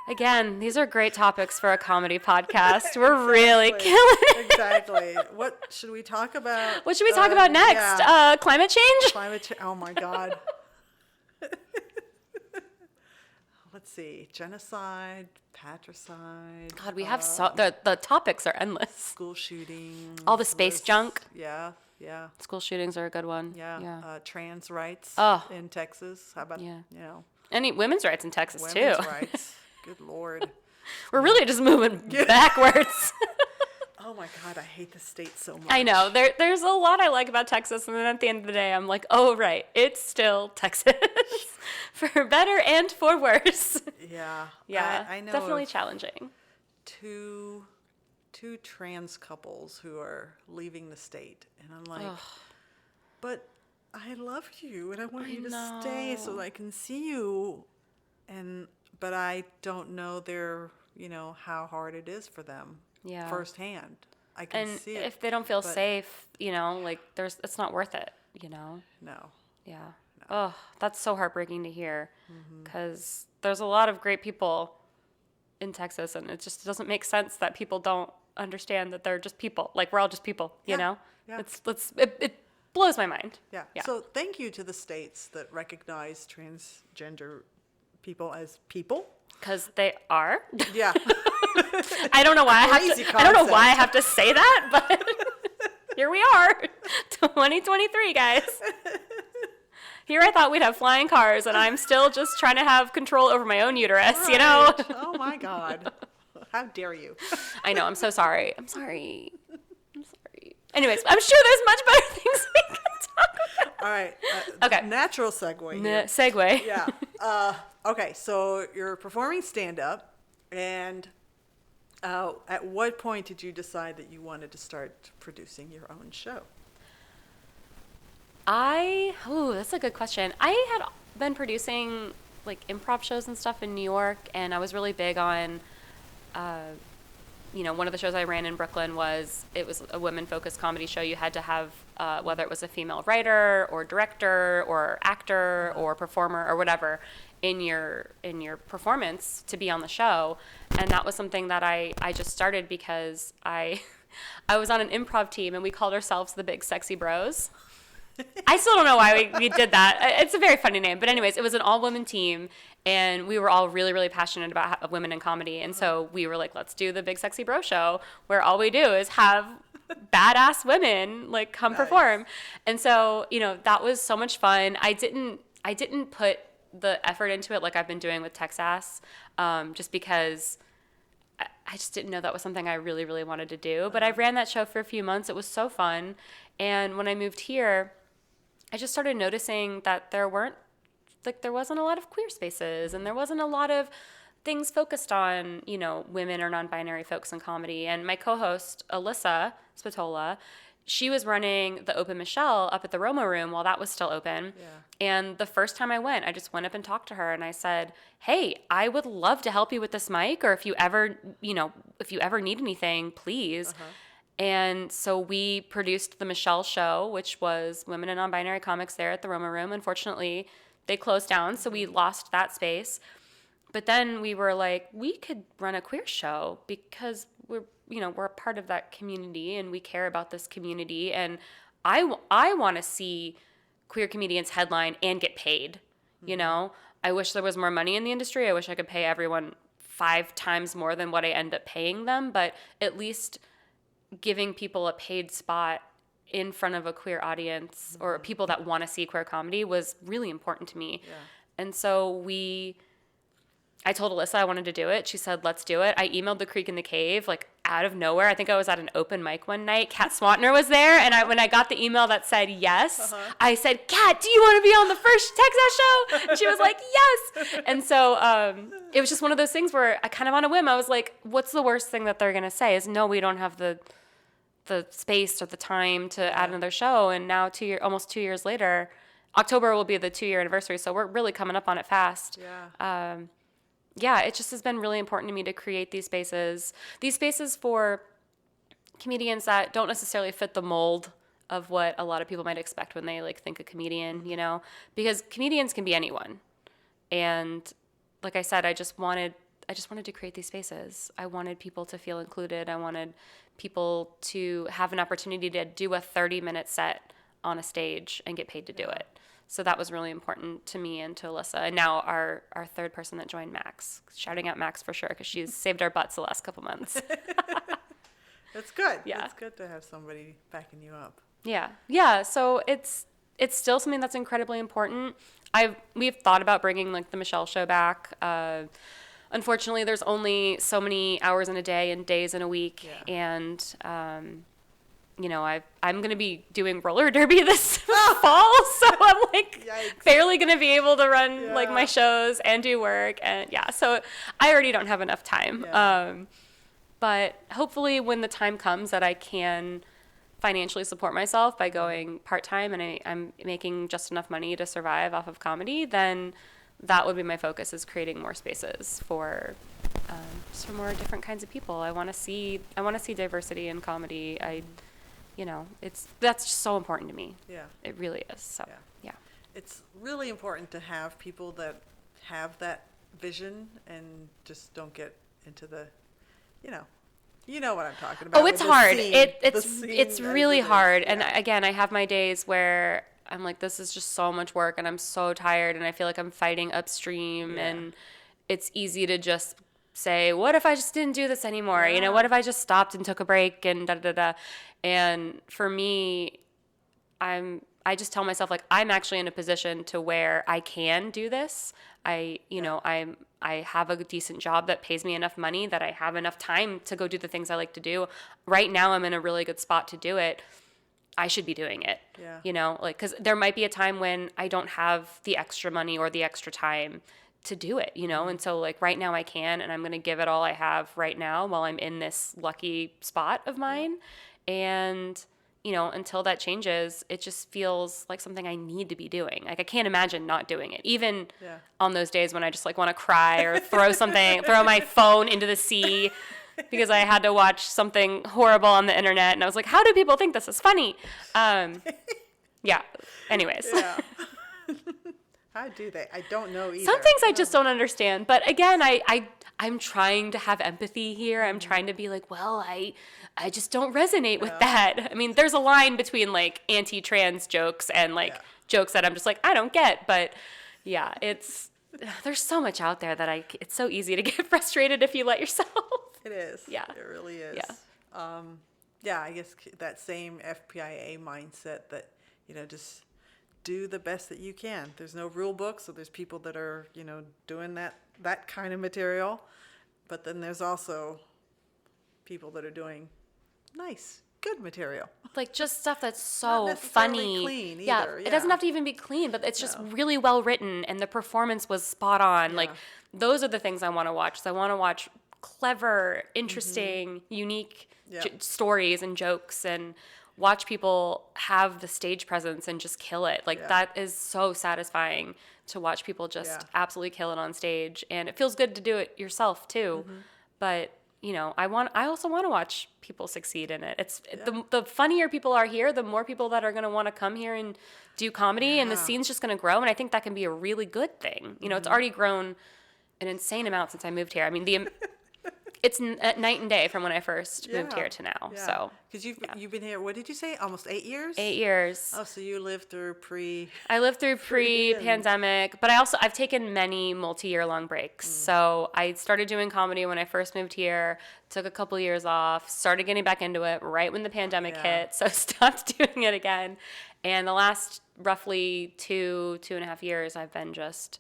Again, these are great topics for a comedy podcast. We're really killing it. Exactly. What should we talk about? What should we talk about next? Yeah. Climate change? Climate change. Oh my God. Let's see. Genocide, patricide. God, we have the topics are endless. School shootings. All the space junk. Yeah. Yeah. School shootings are a good one. Yeah. Trans rights in Texas. How about, Any women's rights in Texas women's too. rights. Good Lord. We're really just moving backwards. Oh my God, I hate the state so much. I know. There's a lot I like about Texas, and then at the end of the day, I'm like, oh, right, it's still Texas. For better and for worse. Yeah. Yeah, I know definitely of challenging. two trans couples who are leaving the state. And I'm like, but I love you, and I want you to stay so I can see you. But I don't know how hard it is for them firsthand. I can see it. And if they don't feel safe, like it's not worth it, No. Yeah. No. Oh, that's so heartbreaking to hear, because there's a lot of great people in Texas, and it just doesn't make sense that people don't understand that they're just people. Like, we're all just people, you know? Yeah. It blows my mind. Yeah. So thank you to the states that recognize transgender people as people. Because they are. Yeah. I don't know why I have to say that, but here we are, 2023, guys. Here I thought we'd have flying cars, and I'm still just trying to have control over my own uterus, Right. you know? Oh my God. How dare you? I know, I'm so sorry. I'm sorry. Anyways, I'm sure there's much better things we can talk about. All right. Okay. Natural segue here. Segue. Yeah. Okay, so you're performing stand-up, and at what point did you decide that you wanted to start producing your own show? That's a good question. I had been producing like improv shows and stuff in New York, and I was really big on, one of the shows I ran in Brooklyn was a women-focused comedy show. You had to have, whether it was a female writer or director or actor or performer or whatever in your performance to be on the show. And that was something that I just started because I was on an improv team, and we called ourselves the Big Sexy Bros. I still don't know why we did that. It's a very funny name. But anyways, it was an all-women team, and we were all really, really passionate about women in comedy. And so we were like, let's do the Big Sexy Bro Show, where all we do is have badass women like come perform. And so, that was so much fun. I didn't put the effort into it like I've been doing with Texas, just because I just didn't know that was something I really, really wanted to do. But I ran that show for a few months. It was so fun. And when I moved here, I just started noticing that there wasn't a lot of queer spaces, and there wasn't a lot of things focused on, women or non-binary folks in comedy. And my co-host, Alyssa Spatola, she was running the Open Michelle up at the Roma Room while that was still open. Yeah. And the first time I went, I just went up and talked to her, and I said, hey, I would love to help you with this mic, or if you ever need anything, please. And so we produced the Michelle Show, which was women and non-binary comics there at the Roma Room. Unfortunately, they closed down, so we lost that space. But then we were like, we could run a queer show because we're a part of that community, and we care about this community. And I want to see queer comedians headline and get paid. I wish there was more money in the industry. I wish I could pay everyone 5 times more than what I end up paying them, but at least giving people a paid spot in front of a queer audience or people that want to see queer comedy was really important to me. Yeah. And so I told Alyssa I wanted to do it. She said, let's do it. I emailed the Creek and the Cave like out of nowhere. I think I was at an open mic one night. Kat Swantner was there, and when I got the email that said yes, I said, Kat, do you want to be on the first Texas show? And she was like, yes. And so it was just one of those things where I kind of on a whim, I was like, what's the worst thing that they're going to say is, no, we don't have the space or the time to add another show. And now almost 2 years later, October will be the 2-year anniversary. So we're really coming up on it fast. Yeah, it just has been really important to me to create these spaces for comedians that don't necessarily fit the mold of what a lot of people might expect when they like think a comedian, you know, because comedians can be anyone. And like I said, I just wanted to create these spaces. I wanted people to feel included. I wanted people to have an opportunity to do a 30-minute set on a stage and get paid to do it. So that was really important to me and to Alyssa. And now our third person that joined, Max. Shouting out Max for sure, because she's saved our butts the last couple months. That's good. Yeah. It's good to have somebody backing you up. Yeah. Yeah. So it's still something that's incredibly important. We've thought about bringing like the Michelle show back. Unfortunately, there's only so many hours in a day and days in a week. Yeah. And you know, I'm going to be doing roller derby this fall, so I'm like barely going to be able to run like my shows and do work. And so I already don't have enough time. Yeah. But hopefully when the time comes that I can financially support myself by going part-time and I'm making just enough money to survive off of comedy, then that would be my focus, is creating more spaces for just for more different kinds of people. I want to see diversity in comedy. That's just so important to me. Yeah. It really is. So, yeah. It's really important to have people that have that vision and just don't get into the, you know what I'm talking about. Oh, it's hard. It's really hard. And again, I have my days where I'm like, this is just so much work and I'm so tired and I feel like I'm fighting upstream, and it's easy to just say, what if I just didn't do this anymore? Yeah. What if I just stopped and took a break and da-da-da-da. And for me, I just tell myself, like, I'm actually in a position to where I can do this. I have a decent job that pays me enough money that I have enough time to go do the things I like to do. Right now I'm in a really good spot to do it. I should be doing it. Yeah. Because there might be a time when I don't have the extra money or the extra time to do it, and so like right now I can, and I'm going to give it all I have right now while I'm in this lucky spot of mine. And, until that changes, it just feels like something I need to be doing. Like I can't imagine not doing it, even on those days when I just like want to cry or throw my phone into the sea because I had to watch something horrible on the internet. And I was like, how do people think this is funny? Anyways. Yeah. How do they? I don't know either. Some things I just don't understand. But again, I'm trying to have empathy here. I'm trying to be like, well, I just don't resonate with that. I mean, there's a line between like anti-trans jokes and like jokes that I'm just like, I don't get. But yeah, there's so much out there that it's so easy to get frustrated if you let yourself. It is. Yeah. It really is. Yeah. I guess that same FPIA mindset that, just do the best that you can. There's no rule book, so there's people that are, doing that kind of material. But then there's also people that are doing nice, good material. Like just stuff that's so funny. Clean either. It doesn't have to even be clean, but it's just really well written and the performance was spot on. Yeah. Like those are the things I want to watch. So I want to watch clever, interesting, unique stories and jokes, and watch people have the stage presence and just kill it. Like that is so satisfying to watch people just absolutely kill it on stage, and it feels good to do it yourself too. But I also want to watch people succeed in it. It's the funnier people are here, the more people that are going to want to come here and do comedy, and the scene's just going to grow. And I think that can be a really good thing. It's already grown an insane amount since I moved here. I mean, it's night and day from when I first moved here to now. Yeah. So because you've been here, what did you say? Almost 8 years. 8 years. Oh, so you lived through I lived through pre-pandemic, but I've taken many multi-year long breaks. So I started doing comedy when I first moved here. Took a couple years off. Started getting back into it right when the pandemic hit. So stopped doing it again. And the last roughly 2.5 years, I've been just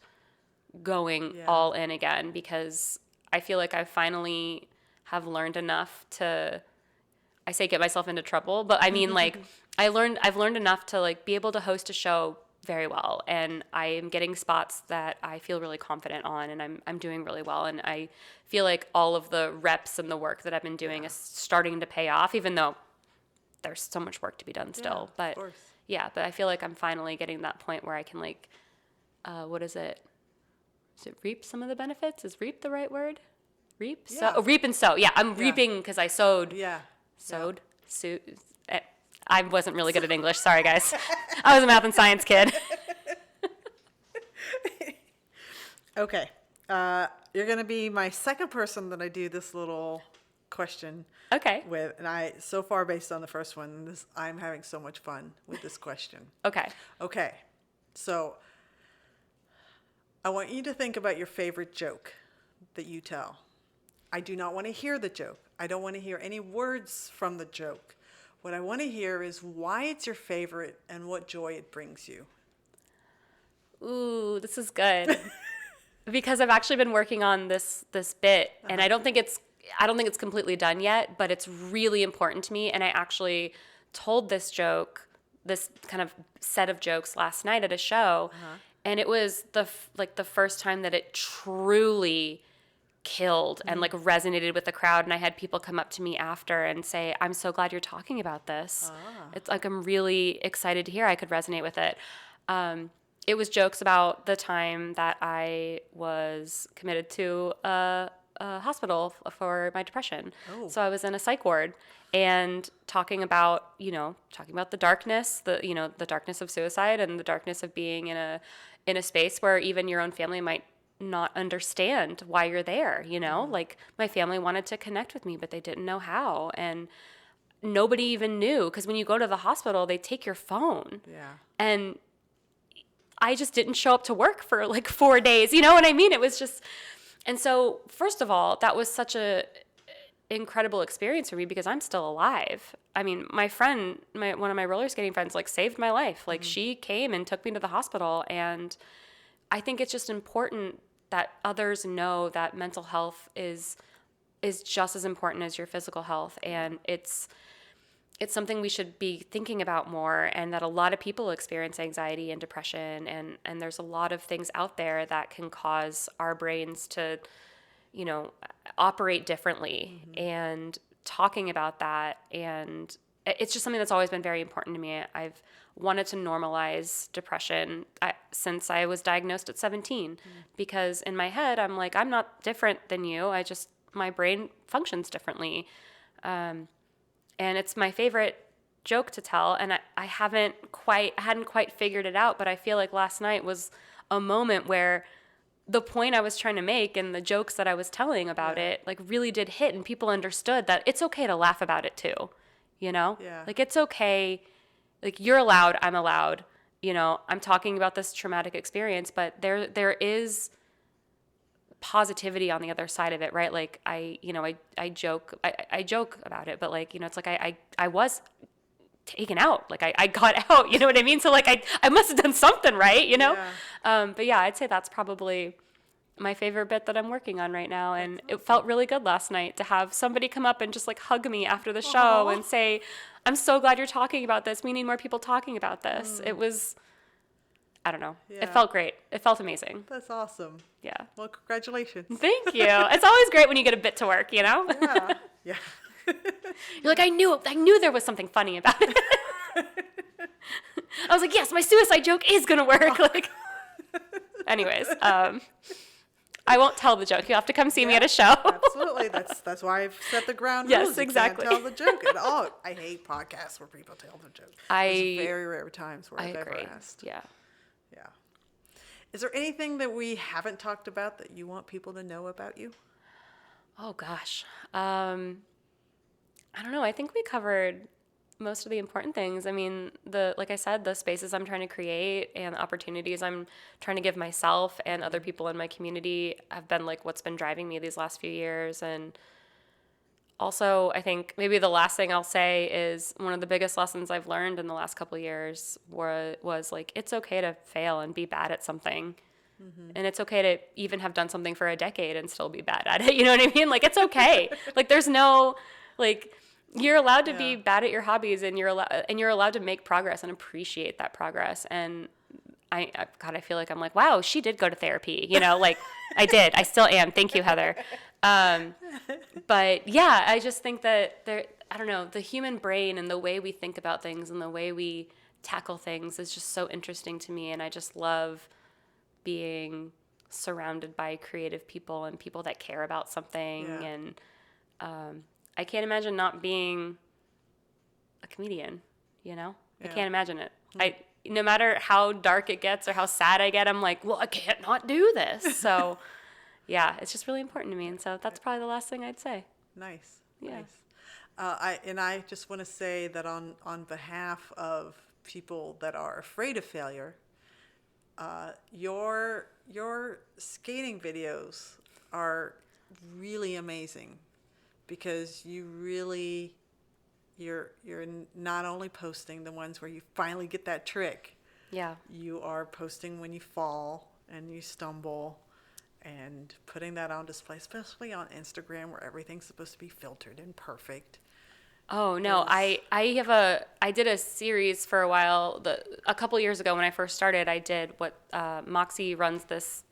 going all in again, because I feel like I finally have learned enough to, I say get myself into trouble, but I mean like I've learned enough to like be able to host a show very well, and I am getting spots that I feel really confident on, and I'm doing really well, and I feel like all of the reps and the work that I've been doing is starting to pay off, even though there's so much work to be done still. Of But course. yeah, but I feel like I'm finally getting to that point where I can like, what is it? Is it reap some of the benefits? Is reap the right word? Reap? Yeah. So, reap and sow. Yeah, I'm Yeah. reaping because I sowed. Yeah. Sewed. I wasn't really good at English. Sorry, guys. I was a math and science kid. Okay. You're going to be my second person that I do this little question Okay. with. And so far, based on the first one, I'm having so much fun with this question. Okay. Okay. So I want you to think about your favorite joke that you tell. I do not want to hear the joke. I don't want to hear any words from the joke. What I want to hear is why it's your favorite and what joy it brings you. Ooh, this is good. Because I've actually been working on this bit, and I don't think it's completely done yet, but it's really important to me. And I actually told this joke, this kind of set of jokes last night at a show, and it was the first time that it truly killed and like resonated with the crowd. And I had people come up to me after and say, "I'm so glad you're talking about this. It's like I'm really excited to hear I could resonate with it." It was jokes about the time that I was committed to a hospital for my depression. Oh. So I was in a psych ward and talking about the darkness, the darkness of suicide and the darkness of being in a space where even your own family might not understand why you're there, Like my family wanted to connect with me, but they didn't know how. And nobody even knew, because when you go to the hospital, they take your phone. Yeah. And I just didn't show up to work for like 4 days. You know what I mean? It was just, and so first of all, that was such a incredible experience for me because I'm still alive. I mean, my friend, one of my roller skating friends, like saved my life. Like she came and took me to the hospital, and I think it's just important that others know that mental health is just as important as your physical health, and it's something we should be thinking about more, and that a lot of people experience anxiety and depression, and there's a lot of things out there that can cause our brains to, operate differently. And talking about that, and it's just something that's always been very important to me. I've wanted to normalize depression since I was diagnosed at 17, because in my head, I'm like, I'm not different than you. My brain functions differently. And it's my favorite joke to tell. And I hadn't quite figured it out, but I feel like last night was a moment where the point I was trying to make and the jokes that I was telling about it, like really did hit, and people understood that it's okay to laugh about it too. Yeah. Like it's okay. Like you're allowed, I'm allowed, I'm talking about this traumatic experience, but there is positivity on the other side of it, right? Like I joke about it, but like, it's like I was taken out, like I got out, you know what I mean? So like I must have done something right, Yeah. But yeah, I'd say that's probably my favorite bit that I'm working on right now. And it felt really good last night to have somebody come up and just like hug me after the show and say, "I'm so glad you're talking about this. We need more people talking about this." It was, I don't know. Yeah. It felt great. It felt amazing. That's awesome. Yeah. Well, congratulations. Thank you. It's always great when you get a bit to work, Yeah. Yeah. You're like, I knew there was something funny about it. I was like, yes, my suicide joke is going to work. Like, anyways, I won't tell the joke. You'll have to come see me at a show. Absolutely. That's why I've set the ground Yes, rules. You exactly. can't tell the joke at all. I hate podcasts where people tell the joke. There's very rare times where I've agree. ever asked. Yeah. Yeah. Is there anything that we haven't talked about that you want people to know about you? Oh gosh. I don't know. I think we covered most of the important things. I mean, like I said, the spaces I'm trying to create and the opportunities I'm trying to give myself and other people in my community have been like what's been driving me these last few years. And also, I think maybe the last thing I'll say is one of the biggest lessons I've learned in the last couple of years was like, it's okay to fail and be bad at something. And it's okay to even have done something for a decade and still be bad at it. You know what I mean? Like, it's okay. Like, there's no, like, you're allowed to be bad at your hobbies, and you're allowed to make progress and appreciate that progress. And I feel like I'm like, wow, she did go to therapy, you know, like I did. I still am. Thank you, Heather. But yeah, I just think that I don't know, the human brain and the way we think about things and the way we tackle things is just so interesting to me. And I just love being surrounded by creative people and people that care about something. Yeah. And I can't imagine not being a comedian, you know? Yeah. I can't imagine it. No matter how dark it gets or how sad I get, I'm like, well, I can't not do this. So, yeah, it's just really important to me. And so that's probably the last thing I'd say. Nice. Yeah. Nice. I just want to say that on behalf of people that are afraid of failure, your skating videos are really amazing, because you're not only posting the ones where you finally get that trick. Yeah. You are posting when you fall and you stumble, and putting that on display, especially on Instagram where everything's supposed to be filtered and perfect. Oh no, I did a series for a while. A couple years ago when I first started, I did what Moxie runs this.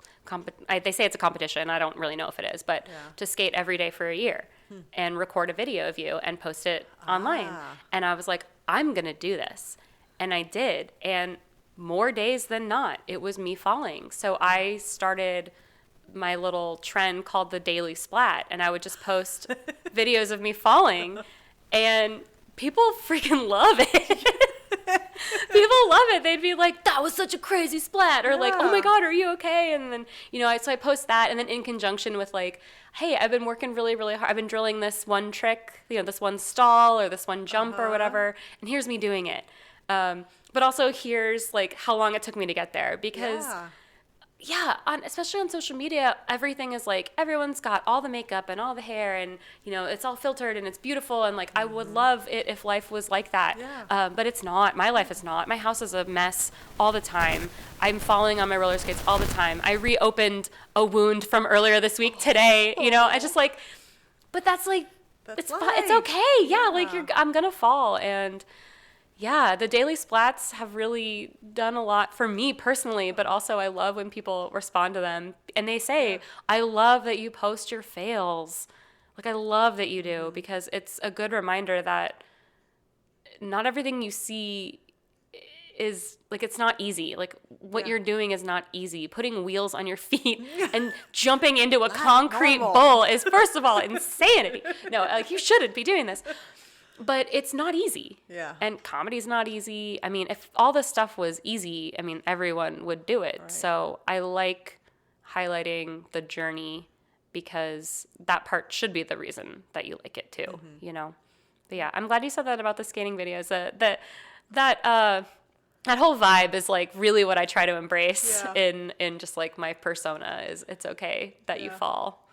They say it's a competition. I don't really know if it is, but to skate every day for a year and record a video of you and post it online. And I was like, I'm gonna do this, and I did. And more days than not, it was me falling. So I started my little trend called the Daily Splat, and I would just post videos of me falling. And people freaking love it. People love it. They'd be like, that was such a crazy splat. Or like, oh my God, are you okay? And then, so I post that. And then in conjunction with like, hey, I've been working really, really hard. I've been drilling this one trick, this one stall or this one jump or whatever. And here's me doing it. But also here's like how long it took me to get there. Because especially on social media, everything is like, everyone's got all the makeup and all the hair, and it's all filtered and it's beautiful, and like I would love it if life was like that. But it's not. My life is not. My house is a mess all the time. I'm falling on my roller skates all the time. I reopened a wound from earlier this week today. I just like, but that's like, it's okay. Like I'm gonna fall. And yeah, the Daily Splats have really done a lot for me personally, but also I love when people respond to them and they say, I love that you post your fails. Like, I love that you do, because it's a good reminder that not everything you see is, like, it's not easy. Like, what you're doing is not easy. Putting wheels on your feet and jumping into a concrete bowl is, first of all, insanity. No, like, you shouldn't be doing this. But it's not easy. Yeah. And comedy's not easy. I mean, if all this stuff was easy, I mean, everyone would do it. Right. So I like highlighting the journey, because that part should be the reason that you like it too, But yeah, I'm glad you said that about the skating videos. That whole vibe is like really what I try to embrace in just like my persona is it's okay that you fall.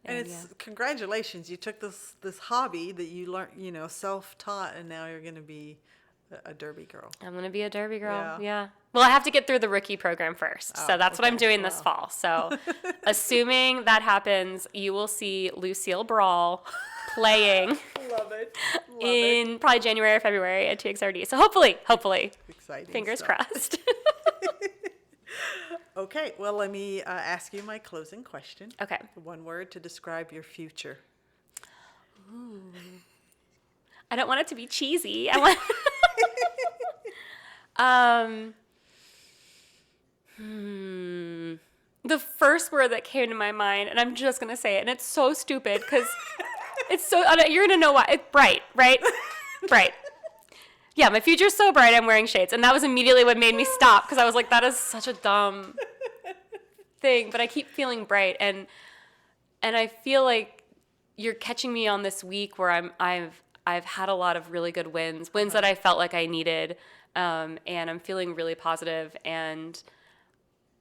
And it's congratulations. You took this hobby that you learned, self-taught, and now you're going to be a derby girl. I'm going to be a derby girl. Yeah. Well, I have to get through the rookie program first. So that's what I'm doing this fall. So assuming that happens, you will see Lucille Brawl playing Love it. in probably January or February at TXRD. So hopefully, exciting fingers stuff. Crossed. Okay, well, let me ask you my closing question. Okay. One word to describe your future. Ooh. I don't want it to be cheesy. I want the first word that came to my mind, and I'm just going to say it, and it's so stupid because it's so, you're going to know why. It's bright, right? Bright. Yeah, my future's so bright, I'm wearing shades. And that was immediately what made me stop, because I was like, that is such a dumb thing. But I keep feeling bright. And I feel like you're catching me on this week where I've had a lot of really good wins that I felt like I needed. And I'm feeling really positive. And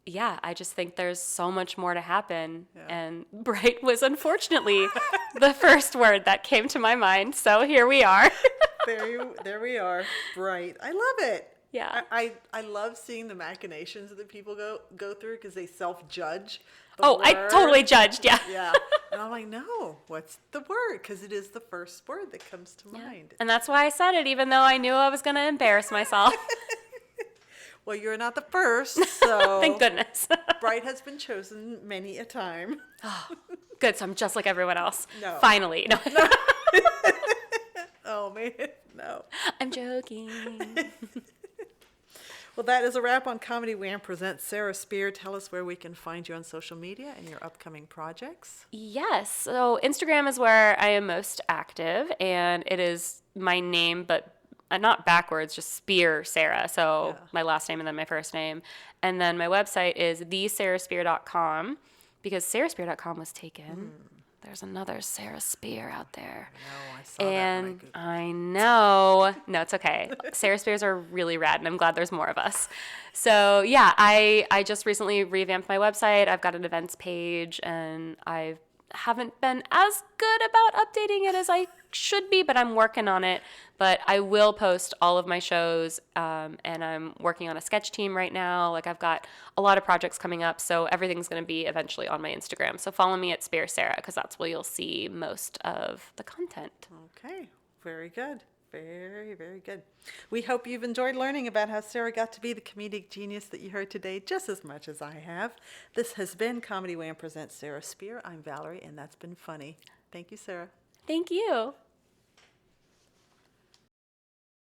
yeah, I just think there's so much more to happen. Yeah. And bright was unfortunately the first word that came to my mind. So here we are. There we are. Bright. I love it. Yeah. I love seeing the machinations that people go through because they self-judge. Oh, I totally judged. Yeah. Yeah. And I'm like, no, what's the word? Because it is the first word that comes to mind. And that's why I said it, even though I knew I was going to embarrass myself. Well, you're not the first, so Thank goodness. Bright has been chosen many a time. Good. So I'm just like everyone else. No. Finally. No. Oh, man, no. I'm joking. Well, that is a wrap on Comedy Wham Presents. Sarah Spear, tell us where we can find you on social media and your upcoming projects. Yes. So Instagram is where I am most active, and it is my name, but not backwards, just Spear Sarah. So my last name and then my first name. And then my website is thesarahspear.com because sarahspear.com was taken. There's another Sarah Spear out there. I saw And that when I know. No, it's okay. Sarah Spears are really rad, and I'm glad there's more of us. So, yeah, I just recently revamped my website. I've got an events page, and I haven't been as good about updating it as I should be, but I'm working on it. But I will post all of my shows, and I'm working on a sketch team right now. Like, I've got a lot of projects coming up, so everything's going to be eventually on my Instagram. So follow me at Spear Sarah, because that's where you'll see most of the content. Okay, very good. Very, very good. We hope you've enjoyed learning about how Sarah got to be the comedic genius that you heard today just as much as I have. This has been Comedy Wham Presents Sarah Spear. I'm Valerie, and that's been funny. Thank you, Sarah. Thank you.